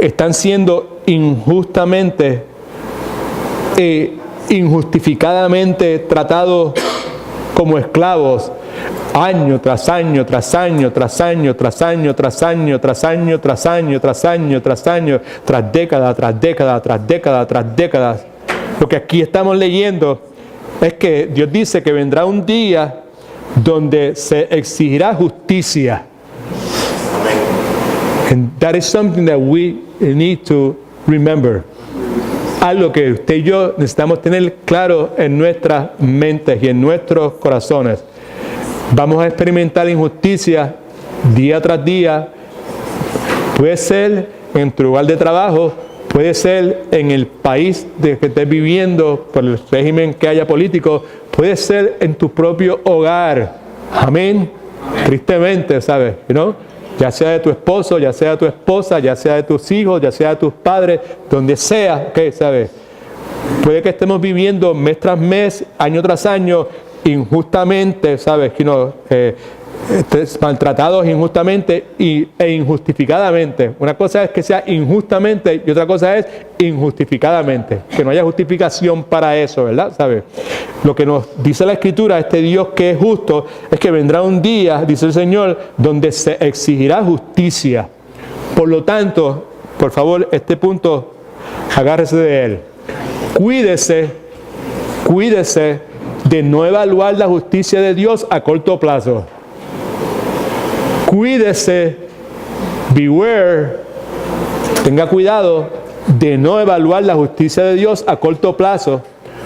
están siendo injustamente e injustificadamente tratados como esclavos, año tras año, tras año, tras año, tras año, tras año, tras año, tras año, tras año, tras año, tras década, tras década, tras década, tras décadas. Lo que aquí estamos leyendo es que Dios dice que vendrá un día donde se exigirá justicia. And that is something that we need to remember. Algo que usted y yo necesitamos tener claro en nuestras mentes y en nuestros corazones. Vamos a experimentar injusticia día tras día. Puede ser en tu lugar de trabajo, puede ser en el país de que estés viviendo, por el régimen que haya político, puede ser en tu propio hogar. Amén. Tristemente, ¿sabes? ¿No? Ya sea de tu esposo, ya sea de tu esposa, ya sea de tus hijos, ya sea de tus padres, donde sea, ¿qué? ¿Sabes? Puede que estemos viviendo mes tras mes, año tras año, injustamente, ¿sabes? Maltratados injustamente e injustificadamente. Una cosa es que sea injustamente y otra cosa es injustificadamente. Que no haya justificación para eso, ¿verdad? ¿Sabes? Lo que nos dice la Escritura, este Dios que es justo, es que vendrá un día, dice el Señor, donde se exigirá justicia. Por lo tanto, por favor, este punto, agárrese de él. Cuídese de no evaluar la justicia de Dios a corto plazo. Cuídese, beware, tenga cuidado de no evaluar la justicia de Dios a corto plazo,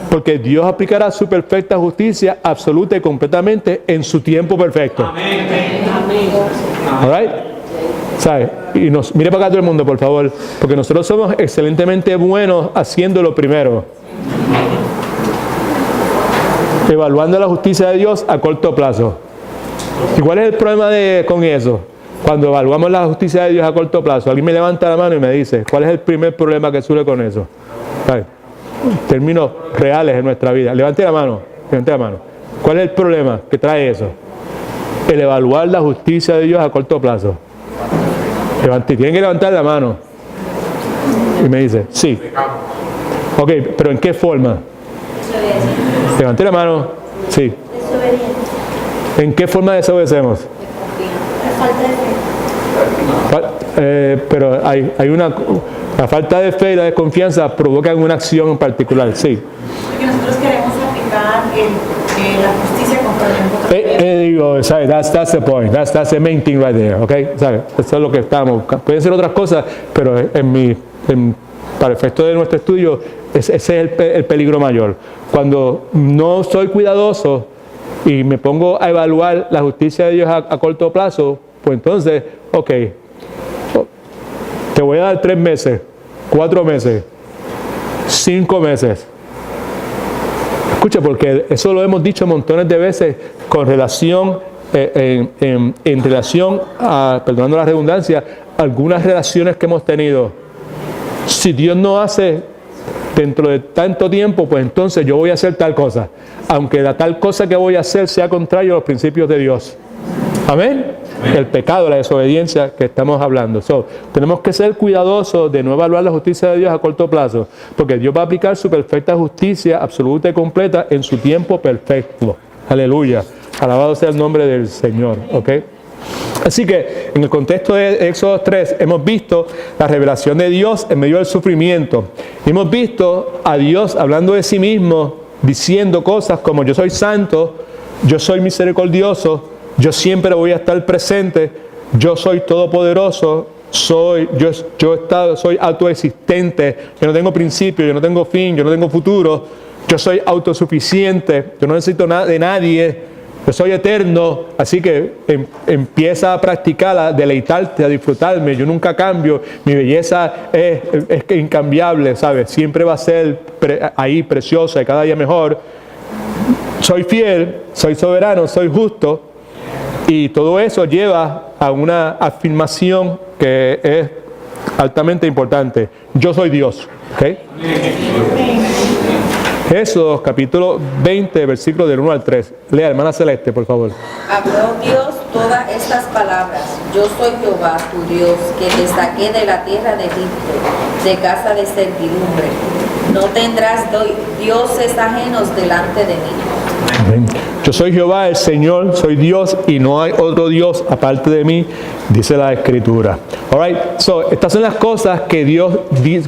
porque Dios aplicará su perfecta justicia absoluta y completamente en su tiempo perfecto. Amén. All right? ¿Sabe? Y mire para acá todo el mundo, por favor, porque nosotros somos excelentemente buenos haciendo lo primero. Evaluando la justicia de Dios a corto plazo. ¿Y cuál es el problema con eso? Cuando evaluamos la justicia de Dios a corto plazo, alguien me levanta la mano y me dice, ¿cuál es el primer problema que surge con eso? ¿Sabe? Términos reales en nuestra vida. Levante la mano. ¿Cuál es el problema que trae eso? El evaluar la justicia de Dios a corto plazo. Tienen que levantar la mano. Y me dice, sí. Ok, pero ¿en qué forma? Levante la mano. Sí. ¿En qué forma desobedecemos? Pero hay una... La falta de fe y la desconfianza provocan una acción en particular, sí.
Porque nosotros queremos aplicar la justicia conforme
digo, ¿sabes? That's the point. That's the main thing right there, okay? ¿Sabes? Eso es lo que estamos buscando. Pueden ser otras cosas, pero para el efecto de nuestro estudio, ese es el peligro mayor. Cuando no soy cuidadoso y me pongo a evaluar la justicia de Dios a corto plazo, pues entonces, ok, te voy a dar 3 meses, 4 meses, 5 meses. Escucha, porque eso lo hemos dicho montones de veces con relación, en relación a, perdonando la redundancia, algunas relaciones que hemos tenido. Si Dios no hace dentro de tanto tiempo, pues entonces yo voy a hacer tal cosa, aunque la tal cosa que voy a hacer sea contrario a los principios de Dios. Amén. El pecado, la desobediencia que estamos hablando. Tenemos que ser cuidadosos de no evaluar la justicia de Dios a corto plazo, porque Dios va a aplicar su perfecta justicia absoluta y completa en su tiempo perfecto. Aleluya. Alabado sea el nombre del Señor. ¿Ok? Así que en el contexto de Éxodo 3 hemos visto la revelación de Dios en medio del sufrimiento. Hemos visto a Dios hablando de sí mismo, diciendo cosas como yo soy santo, yo soy misericordioso, yo siempre voy a estar presente, yo soy todopoderoso, soy autoexistente, yo no tengo principio, yo no tengo fin, yo no tengo futuro, yo soy autosuficiente, yo no necesito nada de nadie. Yo soy eterno, así que empieza a practicar, a deleitarte, a disfrutarme. Yo nunca cambio, mi belleza es incambiable, ¿sabes? Siempre va a ser ahí preciosa y cada día mejor. Soy fiel, soy soberano, soy justo. Y todo eso lleva a una afirmación que es altamente importante. Yo soy Dios. ¿Okay? Éxodo capítulo 20, versículos del 1 al 3. Lea, hermana Celeste, por favor.
Habló Dios todas estas palabras. Yo soy Jehová, tu Dios, que te saqué de la tierra de Egipto, de casa de servidumbre. No tendrás dioses ajenos delante de mí.
Amén. Yo soy Jehová, el Señor, soy Dios y no hay otro Dios aparte de mí, dice la Escritura. Alright, estas son las cosas que Dios,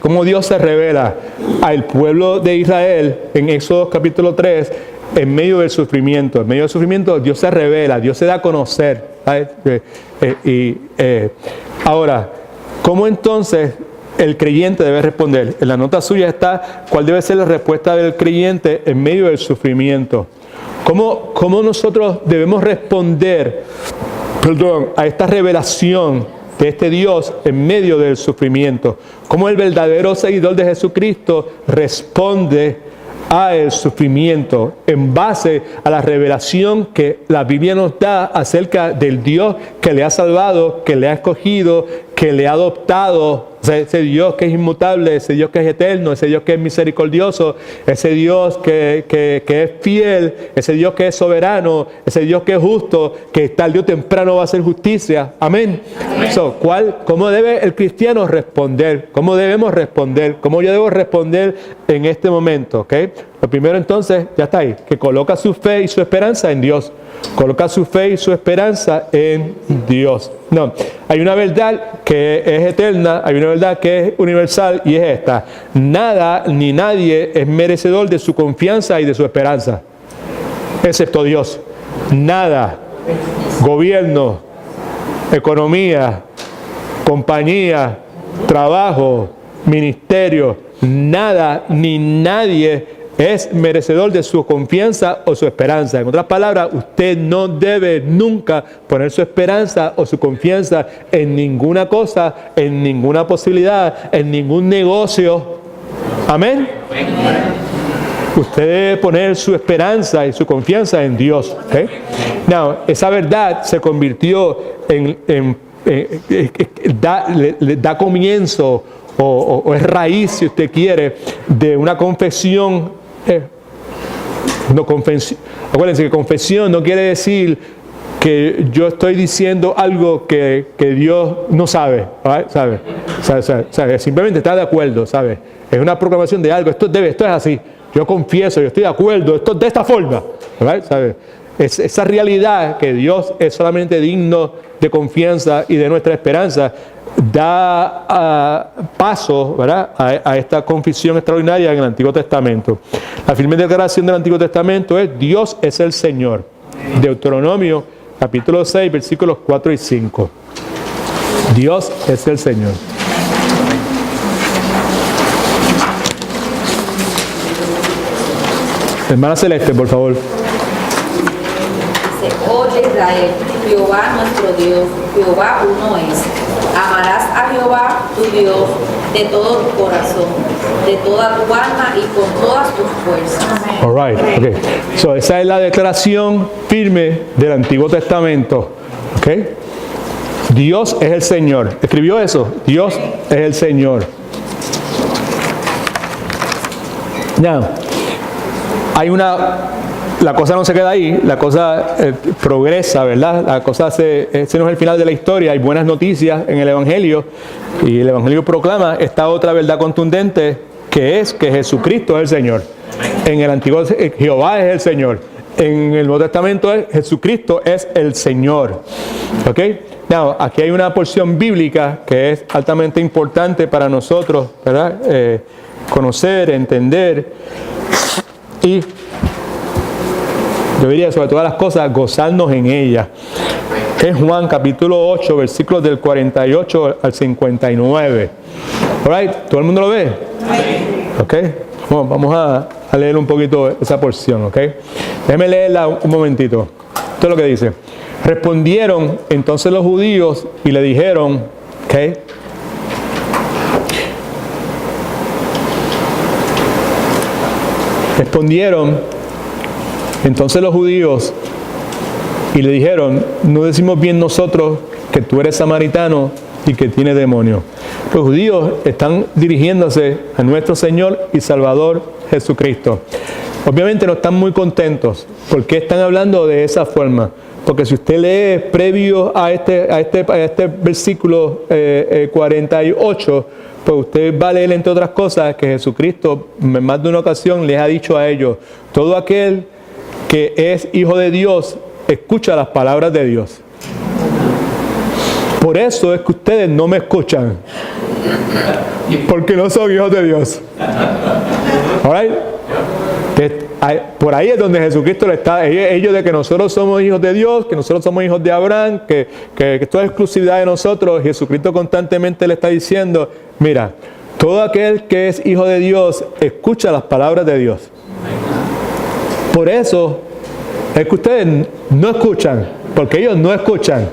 como Dios se revela al pueblo de Israel en Éxodo capítulo 3, en medio del sufrimiento. En medio del sufrimiento Dios se revela, Dios se da a conocer. Ahora, ¿cómo entonces el creyente debe responder? En la nota suya está cuál debe ser la respuesta del creyente en medio del sufrimiento. ¿Cómo nosotros debemos responder, a esta revelación de este Dios en medio del sufrimiento? ¿Cómo el verdadero seguidor de Jesucristo responde al sufrimiento en base a la revelación que la Biblia nos da acerca del Dios que le ha salvado, que le ha escogido, que le ha adoptado? Ese Dios que es inmutable, ese Dios que es eterno, ese Dios que es misericordioso, ese Dios que es fiel, ese Dios que es soberano, ese Dios que es justo, que tarde o temprano va a hacer justicia. Amén. ¿Cómo debe el cristiano responder? ¿Cómo debemos responder? ¿Cómo yo debo responder en este momento? ¿Okay? Lo primero entonces, ya está ahí, que coloca su fe y su esperanza en Dios. Coloca su fe y su esperanza en Dios. No, hay una verdad que es eterna, hay una verdad que es universal y es esta: nada ni nadie es merecedor de su confianza y de su esperanza, excepto Dios. Nada, gobierno, economía, compañía, trabajo, ministerio, nada ni nadie es merecedor de su confianza o su esperanza. En otras palabras, usted no debe nunca poner su esperanza o su confianza en ninguna cosa, en ninguna posibilidad, en ningún negocio. Amén. Usted debe poner su esperanza y su confianza en Dios. ¿Okay? Now, esa verdad se convirtió da comienzo o es raíz, si usted quiere, de una confesión. Acuérdense que confesión no quiere decir que yo estoy diciendo algo que Dios no sabe, ¿sabe? Simplemente está de acuerdo, ¿sabe? Es una proclamación de algo, esto es así, yo confieso, yo estoy de acuerdo, esto es de esta forma, ¿sabe? Esa realidad que Dios es solamente digno de confianza y de nuestra esperanza da paso, ¿verdad?, a esta confesión extraordinaria en el Antiguo Testamento. La firme declaración del Antiguo Testamento es: Dios es el Señor. Deuteronomio capítulo 6 versículos 4 y 5. Dios es el Señor. Hermana Celeste, por favor.
Oye Israel, Jehová nuestro Dios, Jehová uno es. Amarás a Jehová tu Dios de todo tu corazón, de toda tu alma y con todas tus fuerzas.
All right, okay. So, esa es la declaración firme del Antiguo Testamento. Okay. Dios es el Señor. ¿Escribió eso? Dios es el Señor. Now, la cosa no se queda ahí, la cosa progresa, ¿verdad? La cosa ese no es el final de la historia, hay buenas noticias en el Evangelio y el Evangelio proclama esta otra verdad contundente que es que Jesucristo es el Señor. En el Antiguo Jehová es el Señor, en el Nuevo Testamento Jesucristo es el Señor. ¿Ok? Now, aquí hay una porción bíblica que es altamente importante para nosotros, ¿verdad? Conocer, entender y yo diría sobre todas las cosas gozarnos en ella. Es Juan capítulo 8 versículos del 48 al 59. Alright, ¿todo el mundo lo ve? Ok, vamos a leer un poquito esa porción, ok. Déjeme leerla un momentito. Esto es lo que dice. Respondieron entonces los judíos y le dijeron, ok, respondieron entonces los judíos y le dijeron, ¿no decimos bien nosotros que tú eres samaritano y que tienes demonio? Los judíos están dirigiéndose a nuestro Señor y Salvador Jesucristo. Obviamente no están muy contentos. ¿Por qué están hablando de esa forma? Porque si usted lee previo a este versículo 48, pues usted va a leer entre otras cosas que Jesucristo en más de una ocasión les ha dicho a ellos, todo aquel que es hijo de Dios, escucha las palabras de Dios. Por eso es que ustedes no me escuchan, porque no son hijos de Dios. All right? Por ahí es donde Jesucristo le está, ellos de que nosotros somos hijos de Dios, que nosotros somos hijos de Abraham, que esto es exclusividad de nosotros. Jesucristo constantemente le está diciendo, mira, todo aquel que es hijo de Dios, escucha las palabras de Dios. Por eso es que ustedes no escuchan, porque ellos no escuchan,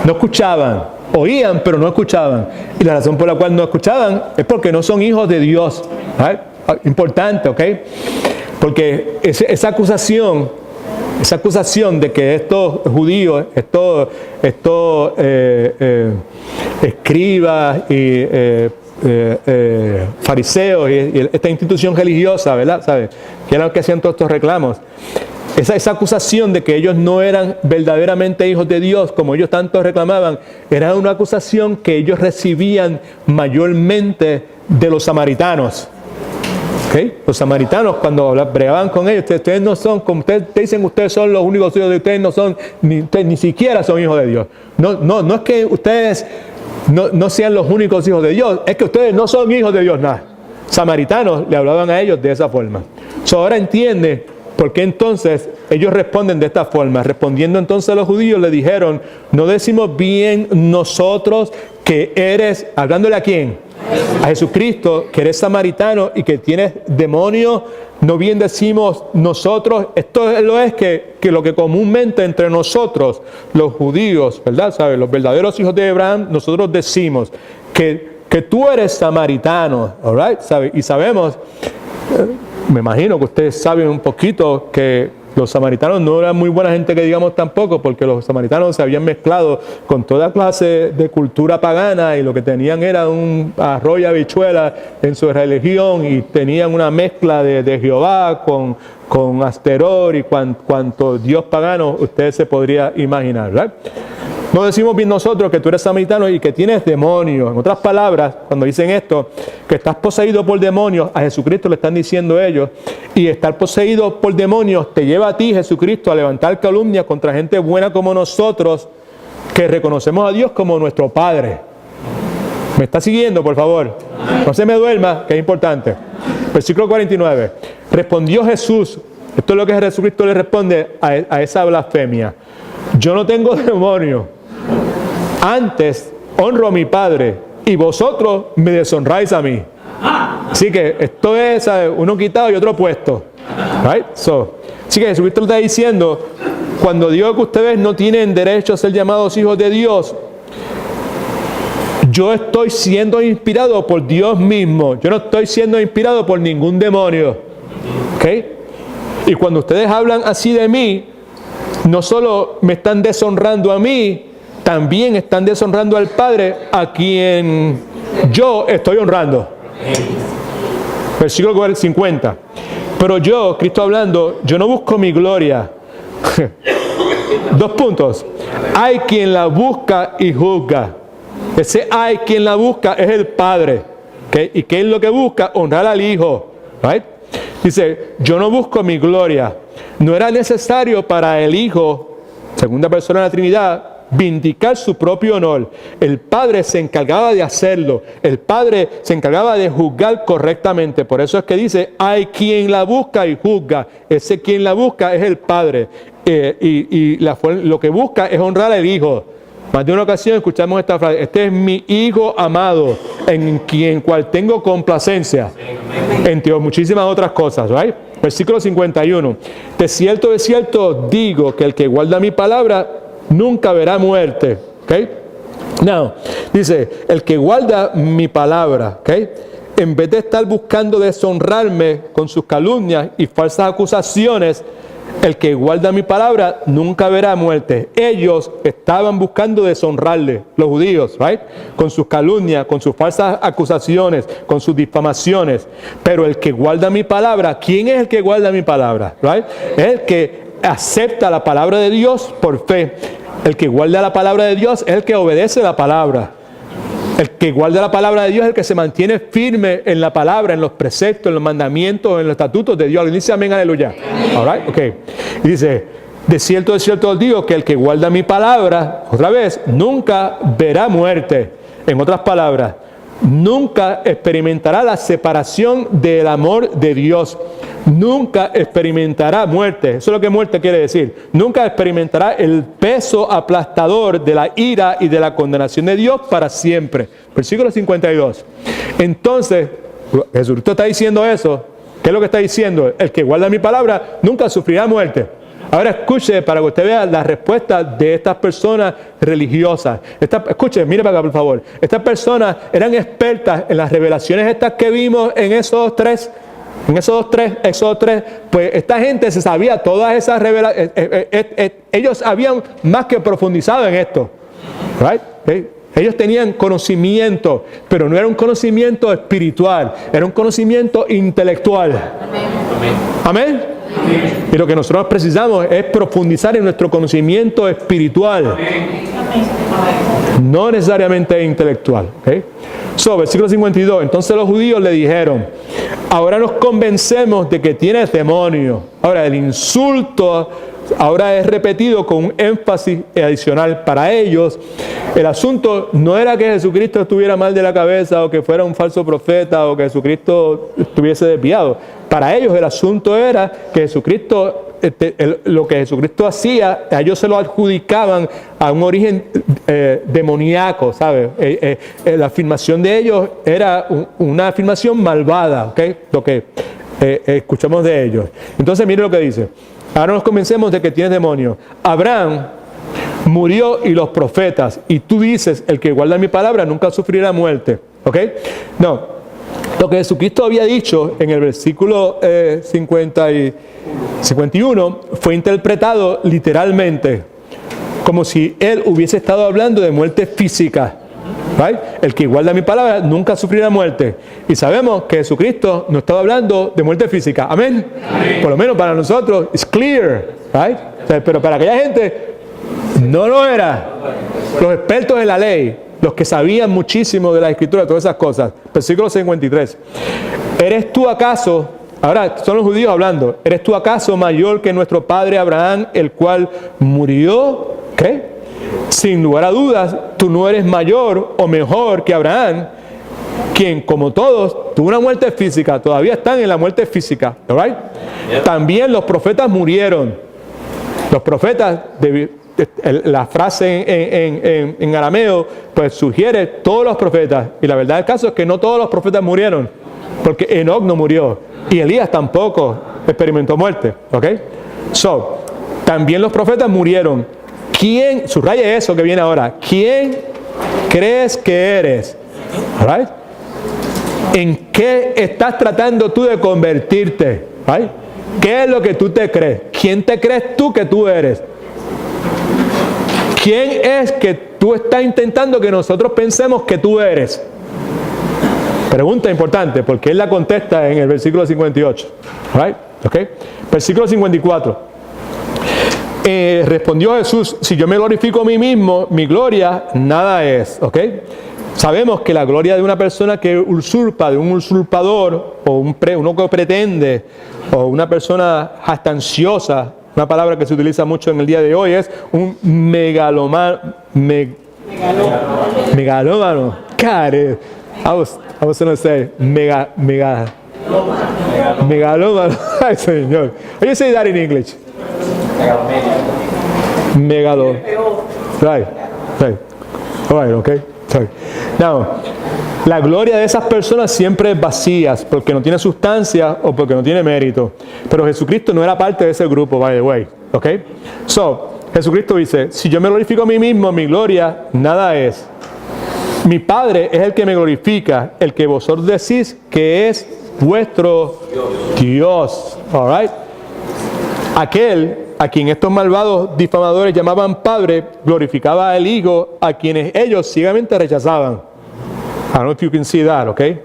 no escuchaban, oían pero no escuchaban. Y la razón por la cual no escuchaban es porque no son hijos de Dios. ¿Right? Importante, ¿ok? Porque esa acusación de que estos judíos, estos escribas y fariseos y esta institución religiosa, ¿verdad? ¿Sabe? Que eran los que hacían todos estos reclamos. Esa acusación de que ellos no eran verdaderamente hijos de Dios, como ellos tanto reclamaban, era una acusación que ellos recibían mayormente de los samaritanos. ¿Okay? Los samaritanos, cuando bregaban con ellos, ustedes no son, como ustedes dicen, ustedes son los únicos hijos de ustedes, no son, ustedes ni siquiera son hijos de Dios. No es que ustedes no sean los únicos hijos de Dios, es que ustedes no son hijos de Dios, nada. Samaritanos le hablaban a ellos de esa forma. Ahora entiende por qué entonces ellos responden de esta forma. Respondiendo entonces a los judíos le dijeron, ¿no decimos bien nosotros que eres, hablándole a quién? A Jesucristo, que eres samaritano y que tienes demonio? No bien decimos nosotros, esto es que lo que comúnmente entre nosotros, los judíos, ¿verdad? ¿Sabe? Los verdaderos hijos de Abraham, nosotros decimos que tú eres samaritano, all right? ¿Sabe? Y sabemos, me imagino que ustedes saben un poquito que los samaritanos no eran muy buena gente que digamos tampoco, porque los samaritanos se habían mezclado con toda clase de cultura pagana y lo que tenían era un arroz y habichuela en su religión y tenían una mezcla de Jehová con Asteror y cuanto dios pagano usted se podría imaginar, ¿verdad? No decimos bien nosotros que tú eres samaritano y que tienes demonios. En otras palabras, cuando dicen esto, que estás poseído por demonios, a Jesucristo le están diciendo ellos, y estar poseído por demonios te lleva a ti, Jesucristo, a levantar calumnias contra gente buena como nosotros, que reconocemos a Dios como nuestro Padre. ¿Me está siguiendo, por favor? No se me duerma, que es importante. Versículo 49. Respondió Jesús, esto es lo que Jesucristo le responde a esa blasfemia. Yo no tengo demonio. Antes honro a mi Padre y vosotros me deshonráis a mí. Así que esto es uno quitado y otro puesto. Right? Así que Jesucristo le está diciendo, cuando digo que ustedes no tienen derecho a ser llamados hijos de Dios, yo estoy siendo inspirado por Dios mismo. Yo no estoy siendo inspirado por ningún demonio. ¿Ok? Y cuando ustedes hablan así de mí, no solo me están deshonrando a mí, también están deshonrando al Padre, a quien yo estoy honrando. Versículo 50. Pero yo, Cristo hablando, yo no busco mi gloria. 2 puntos. Hay quien la busca y juzga. Ese hay quien la busca es el Padre. ¿Okay? ¿Y qué es lo que busca? Honrar al Hijo. Right? Dice, yo no busco mi gloria. No era necesario para el Hijo, segunda persona de la Trinidad, vindicar su propio honor. El Padre se encargaba de hacerlo. El Padre se encargaba de juzgar correctamente. Por eso es que dice, hay quien la busca y juzga. Ese quien la busca es el Padre. Lo que busca es honrar al Hijo. Más de una ocasión escuchamos esta frase: este es mi Hijo amado, en cual tengo complacencia, entre muchísimas otras cosas, ¿right? Versículo 51. De cierto digo que el que guarda mi palabra nunca verá muerte. ¿Okay? Now, dice, el que guarda mi palabra, ¿okay? En vez de estar buscando deshonrarme con sus calumnias y falsas acusaciones, el que guarda mi palabra nunca verá muerte. Ellos estaban buscando deshonrarle, los judíos, right? Con sus calumnias, con sus falsas acusaciones, con sus difamaciones. Pero el que guarda mi palabra, ¿quién es el que guarda mi palabra? Right? Es el que acepta la palabra de Dios por fe. El que guarda la palabra de Dios es el que obedece la palabra. El que guarda la palabra de Dios es el que se mantiene firme en la palabra, en los preceptos, en los mandamientos, en los estatutos de Dios. Dice amén, aleluya. All right? Okay. Y dice, de cierto os digo que el que guarda mi palabra, otra vez, nunca verá muerte. En otras palabras, nunca experimentará la separación del amor de Dios. Nunca experimentará muerte. Eso es lo que muerte quiere decir. Nunca experimentará el peso aplastador de la ira y de la condenación de Dios para siempre. Versículo 52. Entonces, Jesucristo está diciendo eso. ¿Qué es lo que está diciendo? El que guarda mi palabra nunca sufrirá muerte. Ahora escuche para que usted vea la respuesta de estas personas religiosas. Escuche, mire para acá por favor. Estas personas eran expertas en las revelaciones estas que vimos en Éxodo 3. En Éxodo 3, pues esta gente se sabía todas esas revelaciones. Ellos habían más que profundizado en esto. Right? Ellos tenían conocimiento, pero no era un conocimiento espiritual, era un conocimiento intelectual. Amén. Y lo que nosotros precisamos es profundizar en nuestro conocimiento espiritual, no necesariamente intelectual. ¿Okay? Versículo 52. Entonces los judíos le dijeron: ahora nos convencemos de que tienes demonio. Ahora el insulto ahora es repetido con un énfasis adicional. Para ellos el asunto no era que Jesucristo estuviera mal de la cabeza, o que fuera un falso profeta, o que Jesucristo estuviese desviado. Para ellos el asunto era que Jesucristo, lo que Jesucristo hacía, a ellos se lo adjudicaban a un origen demoníaco, ¿sabes? La afirmación de ellos era una afirmación malvada, ¿ok? Lo que escuchamos de ellos. Entonces mire lo que dice: ahora nos convencemos de que tienes demonio. Abraham murió y los profetas, y tú dices, el que guarda mi palabra nunca sufrirá muerte. ¿Ok? No. Lo que Jesucristo había dicho en el versículo 51 fue interpretado literalmente, como si él hubiese estado hablando de muerte física. Right? El que guarda mi palabra nunca sufrirá muerte. Y sabemos que Jesucristo no estaba hablando de muerte física. Amén. Por lo menos para nosotros es clear. Right? O sea, pero para aquella gente no lo era. Los expertos en la ley, los que sabían muchísimo de la Escritura, todas esas cosas. Versículo 53. ¿Eres tú acaso, ahora son los judíos hablando, eres tú acaso mayor que nuestro padre Abraham, el cual murió? ¿Qué? Sin lugar a dudas, tú no eres mayor o mejor que Abraham, quien como todos tuvo una muerte física. Todavía están en la muerte física. ¿Right? También los profetas murieron. Los profetas, la frase en arameo, pues sugiere todos los profetas. Y la verdad del caso es que no todos los profetas murieron, porque Enoc no murió y Elías tampoco experimentó muerte. ¿Ok? también los profetas murieron. ¿Quién, subraya eso que viene ahora, quién crees que eres? All right? ¿En qué estás tratando tú de convertirte? Right? ¿Qué es lo que tú te crees? ¿Quién te crees tú que tú eres? ¿Quién es que tú estás intentando que nosotros pensemos que tú eres? Pregunta importante, porque él la contesta en el versículo 58. Right? Okay. Versículo 54. Respondió Jesús: si yo me glorifico a mí mismo, mi gloria nada es. ¿Ok? Sabemos que la gloria de una persona que usurpa, de un usurpador, o uno que pretende, o una persona jactanciosa, una palabra que se utiliza mucho en el día de hoy, es un megalómano. God, I was going to say megalómano. Ay, Señor. How do you say that in English? Megalo. Right. All right, okay. Sorry. Now, la gloria de esas personas siempre es vacía, porque no tiene sustancia o porque no tiene mérito. Pero Jesucristo no era parte de ese grupo, by the way. Okay. So, Jesucristo dice: si yo me glorifico a mí mismo, mi gloria nada es. Mi Padre es el que me glorifica, el que vosotros decís que es vuestro Dios. All right. Aquel a quien estos malvados difamadores llamaban Padre, glorificaba al Hijo, a quienes ellos ciegamente rechazaban. I don't know if you can see that, okay?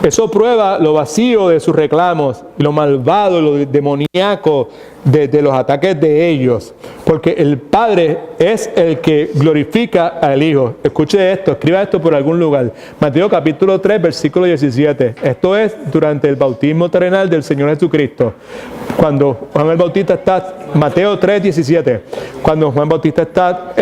Eso prueba lo vacío de sus reclamos, lo malvado, lo demoníaco de los ataques de ellos. Porque el Padre es el que glorifica al Hijo. Escuche esto, escriba esto por algún lugar. Mateo capítulo 3, versículo 17. Esto es durante el bautismo terrenal del Señor Jesucristo. Cuando Juan el Bautista está, Mateo 3, 17. Cuando Juan Bautista está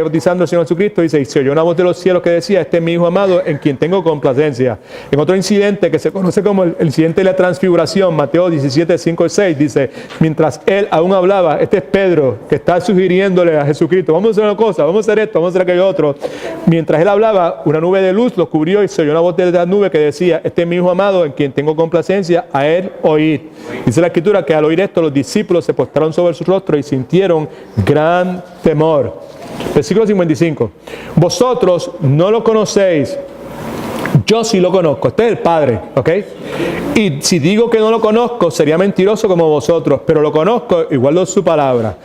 bautizando al Señor Jesucristo, dice: y se oyó una voz de los cielos que decía: este es mi Hijo amado, en quien tengo complacencia. En otro incidente que se conoce como el incidente de la transfiguración, Mateo 17, 5 y 6, dice: mientras él aún hablaba, este es Pedro, que está sugiriéndole a Jesucristo: vamos a hacer una cosa, vamos a hacer esto, vamos a hacer aquello otro. Mientras él hablaba, una nube de luz los cubrió y se oyó una voz de la nube que decía: este es mi Hijo amado, en quien tengo complacencia, a él oíd. Dice la Escritura que al oír esto los discípulos se postraron sobre sus rostros y sintieron gran temor. Versículo 55. Vosotros no lo conocéis, yo sí lo conozco. Este es el Padre, ¿ok? Y si digo que no lo conozco, sería mentiroso como vosotros, pero lo conozco y guardo su palabra.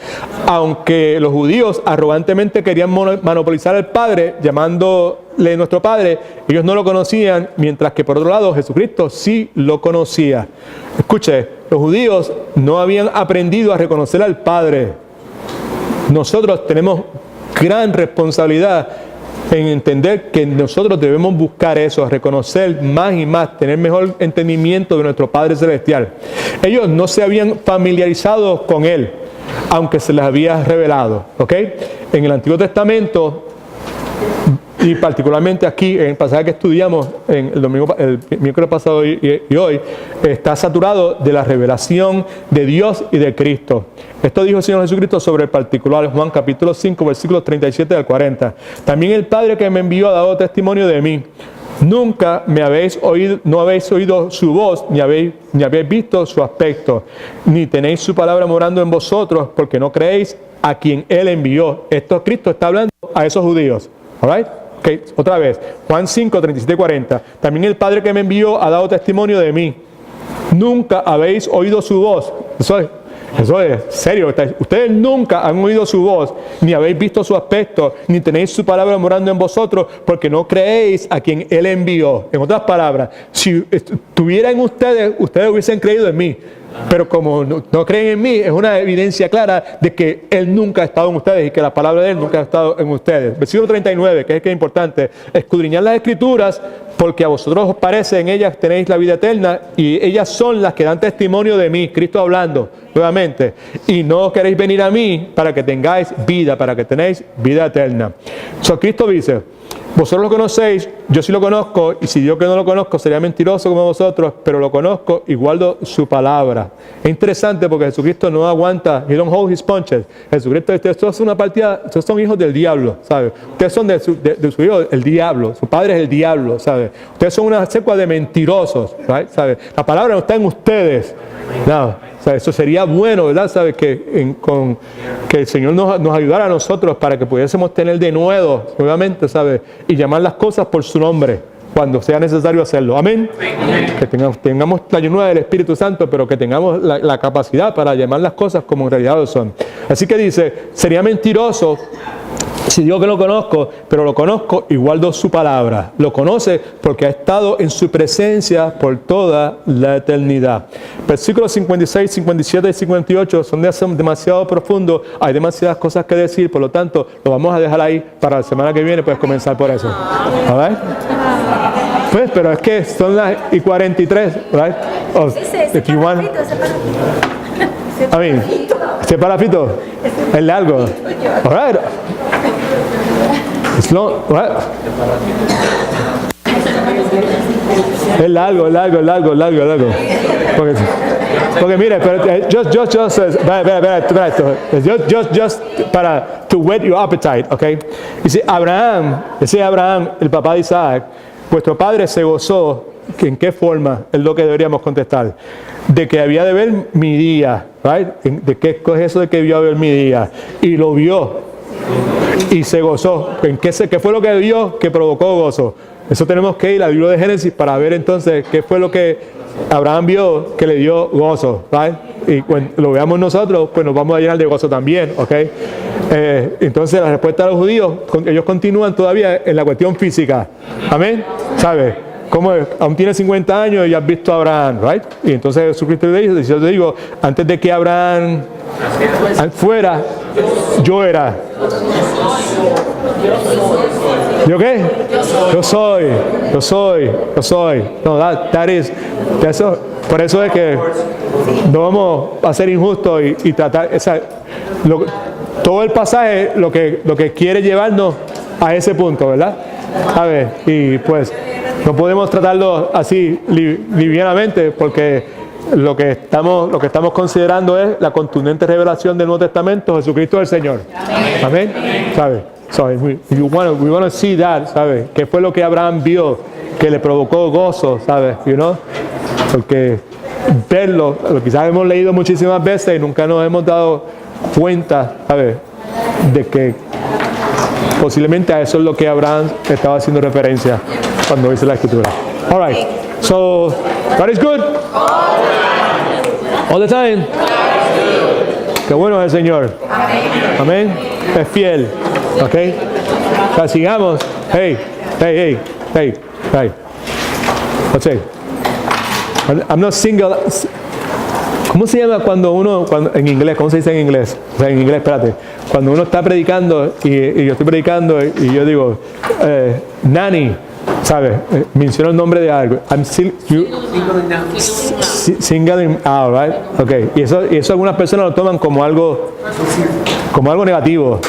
Aunque los judíos arrogantemente querían monopolizar al Padre, llamándole nuestro Padre, ellos no lo conocían, mientras que por otro lado Jesucristo sí lo conocía. Escuche, los judíos no habían aprendido a reconocer al Padre. Nosotros tenemos gran responsabilidad en entender que nosotros debemos buscar eso, reconocer más y más, tener mejor entendimiento de nuestro Padre Celestial. Ellos no se habían familiarizado con Él, aunque se les había revelado, ¿ok? En el Antiguo Testamento, y particularmente aquí, en el pasaje que estudiamos el miércoles pasado y hoy, está saturado de la revelación de Dios y de Cristo. Esto dijo el Señor Jesucristo sobre el particular, Juan capítulo 5, versículos 37 al 40. También el Padre que me envió ha dado testimonio de mí. Nunca me habéis oído, no habéis oído su voz, ni habéis visto su aspecto, ni tenéis su palabra morando en vosotros, porque no creéis a quien Él envió. Esto Cristo está hablando a esos judíos. All right? Okay, otra vez, Juan 5, 37 y 40. También el Padre que me envió ha dado testimonio de mí. Nunca habéis oído su voz. Eso es serio. Ustedes nunca han oído su voz, ni habéis visto su aspecto, ni tenéis su palabra morando en vosotros, porque no creéis a quien Él envió. En otras palabras, si estuviera en ustedes, ustedes hubiesen creído en mí. Pero como no creen en mí, es una evidencia clara de que Él nunca ha estado en ustedes y que la palabra de Él nunca ha estado en ustedes. Versículo 39, que es importante: escudriñad las Escrituras, porque a vosotros os parece en ellas tenéis la vida eterna, y ellas son las que dan testimonio de mí. Cristo hablando nuevamente: y no queréis venir a mí para que tengáis vida, para que tenéis vida eterna. So, Cristo dice: vosotros lo conocéis, yo sí lo conozco, y si yo que no lo conozco sería mentiroso como vosotros, pero lo conozco y guardo su palabra. Es interesante porque Jesucristo no aguanta, he don't hold his punches. Jesucristo, ustedes son una partida, ustedes son hijos del diablo, ¿sabe? Ustedes son de su hijo, el diablo, su padre es el diablo, ¿sabe? Ustedes son una secua de mentirosos, right? ¿Sabe? La palabra no está en ustedes. No, ¿sabe? Eso sería bueno, ¿verdad? ¿Sabe? Que el Señor nos ayudara a nosotros para que pudiésemos tener de nuevo, nuevamente, ¿sabe? Y llamar las cosas por su nombre cuando sea necesario hacerlo. Amén. Amén. Que tengamos la llenura del Espíritu Santo, pero que tengamos la capacidad para llamar las cosas como en realidad lo son. Así que dice, sería mentiroso si digo que lo conozco, pero lo conozco y guardo su palabra. Lo conoce porque ha estado en su presencia por toda la eternidad. Versículos 56, 57 y 58 son demasiado profundos. Hay demasiadas cosas que decir, por lo tanto, lo vamos a dejar ahí para la semana que viene. Puedes comenzar por eso. ¿Vale? Pues, pero es que son las y 43, right? Oh, if you want. I mean, ese parafito es largo. All right. It's long, right? Es largo. Porque mire, pero just para to whet your appetite, okay? Dice Abraham, el papá de Isaac, vuestro padre se gozó. ¿En qué forma? Es lo que deberíamos contestar. De que había de ver mi día, right? ¿De qué es eso de que vio a ver mi día? Y lo vio. Y se gozó. ¿En qué fue lo que vio que provocó gozo? Eso tenemos que ir al libro de Génesis para ver entonces qué fue lo que Abraham vio que le dio gozo, right? Y cuando lo veamos nosotros, pues nos vamos a llenar de gozo también, ¿ok? Entonces la respuesta de los judíos, ellos continúan todavía en la cuestión física. Amén. ¿Sabes? Como aún tiene 50 años y has visto a Abraham, right? Y entonces Jesucristo le dice, yo te digo, antes de que Abraham fuera, yo era. ¿Yo qué? Yo soy. No, eso, por eso es que no vamos a ser injustos y tratar todo el pasaje lo que quiere llevarnos a ese punto, ¿verdad? A ver, y pues no podemos tratarlo así livianamente porque lo que estamos considerando es la contundente revelación del Nuevo Testamento, Jesucristo el Señor. Amén. ¿Sabe? So we want to see that, ¿sabe? ¿Qué fue lo que Abraham vio que le provocó gozo, ¿sabe? You know? Porque verlo, lo quizás hemos leído muchísimas veces y nunca nos hemos dado cuenta, ¿sabe? De que posiblemente a eso es lo que Abraham estaba haciendo referencia cuando dice la Escritura. All right. So, God is good. All the time. Qué bueno es el Señor. Amén. Es fiel. ¿Ok? O sea, sigamos. Hey. Let's say. I'm not single. ¿Cómo se llama cuando en inglés? ¿Cómo se dice en inglés? O sea, en inglés, espérate. Cuando uno está predicando y yo estoy predicando y yo digo, Nani, ¿sabes? Menciono el nombre de algo. I'm singling out, right? Okay. Y eso algunas personas lo toman como algo negativo.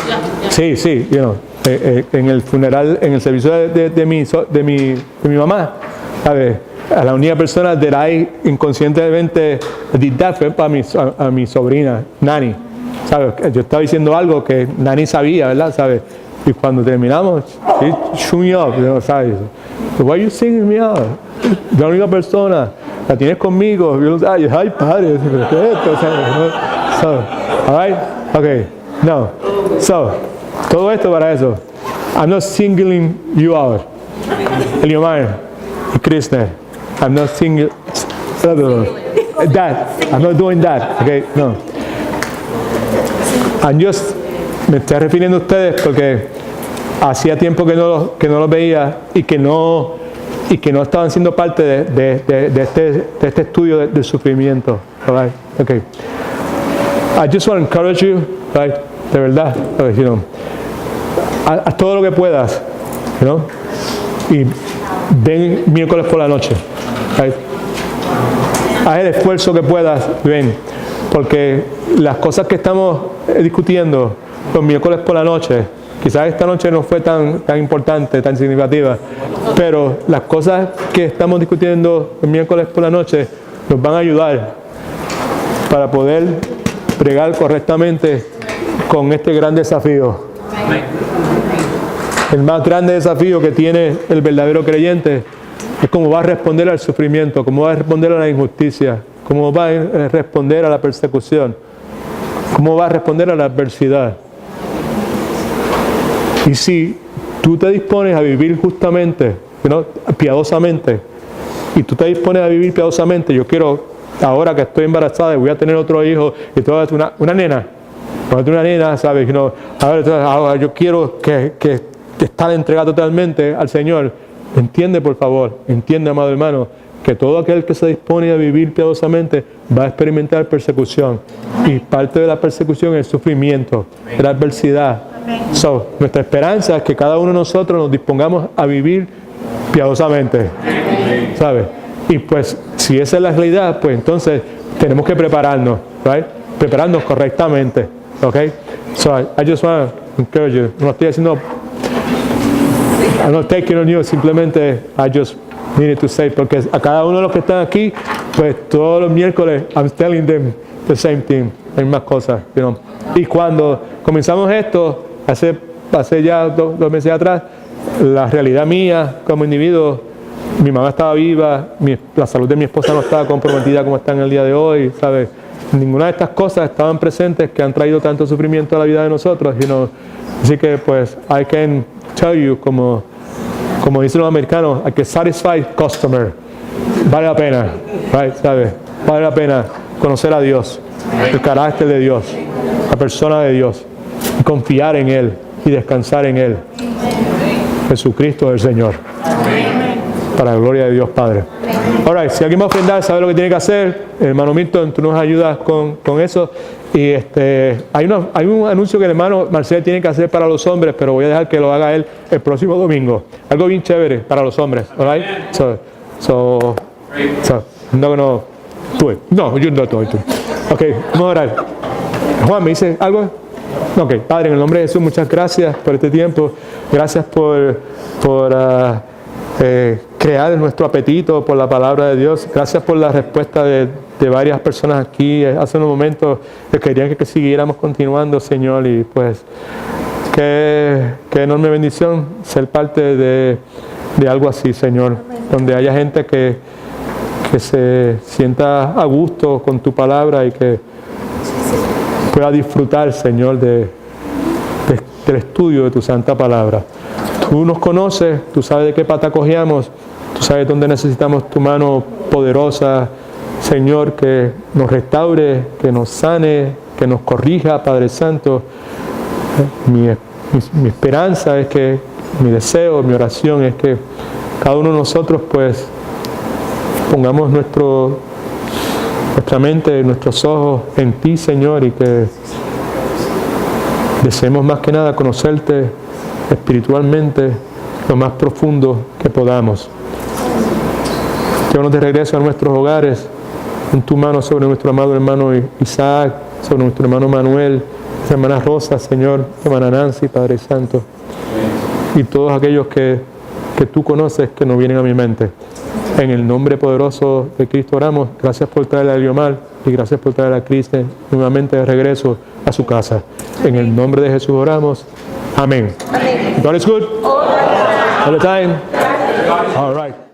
Sí, you know. En el funeral, en el servicio de mi mamá, ¿sabes? A la única persona que I inconscientemente did that fue a mi sobrina, Nani. ¿Sabes? Yo estaba diciendo algo que Nani sabía, ¿verdad? ¿Sabes? Y cuando terminamos, she shut me up, ¿sabes? Why are you singing me out? La única persona, la tienes conmigo. Ay, padre, ¿qué es esto? So, all right? Okay, no. So, todo esto para eso. I'm not singling you out. Eliomar y Krishna. I'm not singling that. I'm not doing that. Okay, no. I'm just, me estoy refiriendo a ustedes porque hacía tiempo que no los veía y que no estaban siendo parte de este estudio del sufrimiento. All right? Okay. I just want to encourage you, right? De verdad, you know, haz todo lo que puedas, you know, y ven miércoles por la noche, right? Haz el esfuerzo que puedas, ven, porque las cosas que estamos discutiendo los miércoles por la noche, Quizás esta noche no fue tan importante, tan significativa, pero las cosas que estamos discutiendo el miércoles por la noche nos van a ayudar para poder bregar correctamente con este gran desafío. El más grande desafío que tiene el verdadero creyente es cómo va a responder al sufrimiento, cómo va a responder a la injusticia, cómo va a responder a la persecución, cómo va a responder a la adversidad. Y si tú te dispones a vivir justamente, piadosamente, y tú te dispones a vivir piadosamente, yo quiero, ahora que estoy embarazada y voy a tener otro hijo, y todo una nena, cuando una nena, ¿sabes? Ahora yo quiero que estar entregado totalmente al Señor. Entiende, por favor, entiende, amado hermano, que todo aquel que se dispone a vivir piadosamente va a experimentar persecución. Y parte de la persecución es el sufrimiento, la adversidad. Nuestra esperanza es que cada uno de nosotros nos dispongamos a vivir piadosamente, ¿sabes? Y pues, si esa es la realidad, pues entonces tenemos que prepararnos, ¿right? Prepararnos correctamente, ¿ok? So I just want to encourage you. No estoy haciendo, I'm not taking on you, simplemente I just needed to say, porque a cada uno de los que están aquí, pues todos los miércoles I'm telling them the same thing, hay más cosas, you know. Y cuando comenzamos esto, hace ya dos meses atrás, la realidad mía como individuo, mi mamá estaba viva, la salud de mi esposa no estaba comprometida como está en el día de hoy, ¿sabes? Ninguna de estas cosas estaban presentes que han traído tanto sufrimiento a la vida de nosotros, you know. Así que pues I can tell you, como dicen los americanos, I can satisfy customer. Vale la pena, right, ¿sabes? Vale la pena conocer a Dios, el carácter de Dios, la persona de Dios, y confiar en Él y descansar en Él. Jesucristo es el Señor. Para la gloria de Dios Padre. Alright, si alguien va a ofrendar, sabe lo que tiene que hacer. Hermano Milton, tú nos ayudas con eso. Y hay un anuncio que el hermano Marcel tiene que hacer para los hombres, pero voy a dejar que lo haga él el próximo domingo. Algo bien chévere para los hombres. Alright? So no do it. No, you don't do it. Ok, vamos a orar. Juan, ¿me dice algo? Ok, Padre, en el nombre de Jesús, muchas gracias por este tiempo. Gracias por crear nuestro apetito por la palabra de Dios. Gracias por la respuesta de varias personas aquí hace unos momentos que querían que siguiéramos continuando, Señor, y pues qué enorme bendición ser parte de algo así, Señor, donde haya gente que se sienta a gusto con tu palabra y que pueda disfrutar, Señor, del estudio de tu santa palabra. Tú nos conoces, tú sabes de qué pata cojeamos, tú sabes dónde necesitamos tu mano poderosa, Señor, que nos restaure, que nos sane, que nos corrija, Padre Santo. Mi esperanza es que, mi deseo, mi oración es que cada uno de nosotros pues pongamos nuestra mente, nuestros ojos en ti, Señor, y que deseemos más que nada conocerte espiritualmente lo más profundo que podamos. Llévanos de regreso a nuestros hogares, en tu mano sobre nuestro amado hermano Isaac, sobre nuestro hermano Manuel, nuestra hermana Rosa, Señor, hermana Nancy, Padre Santo, y todos aquellos que tú conoces que nos vienen a mi mente. En el nombre poderoso de Cristo oramos. Gracias por traer a Eliomar y gracias por traer a Cristian nuevamente de regreso a su casa. En el nombre de Jesús oramos. Amén. God is good. All the time. All right.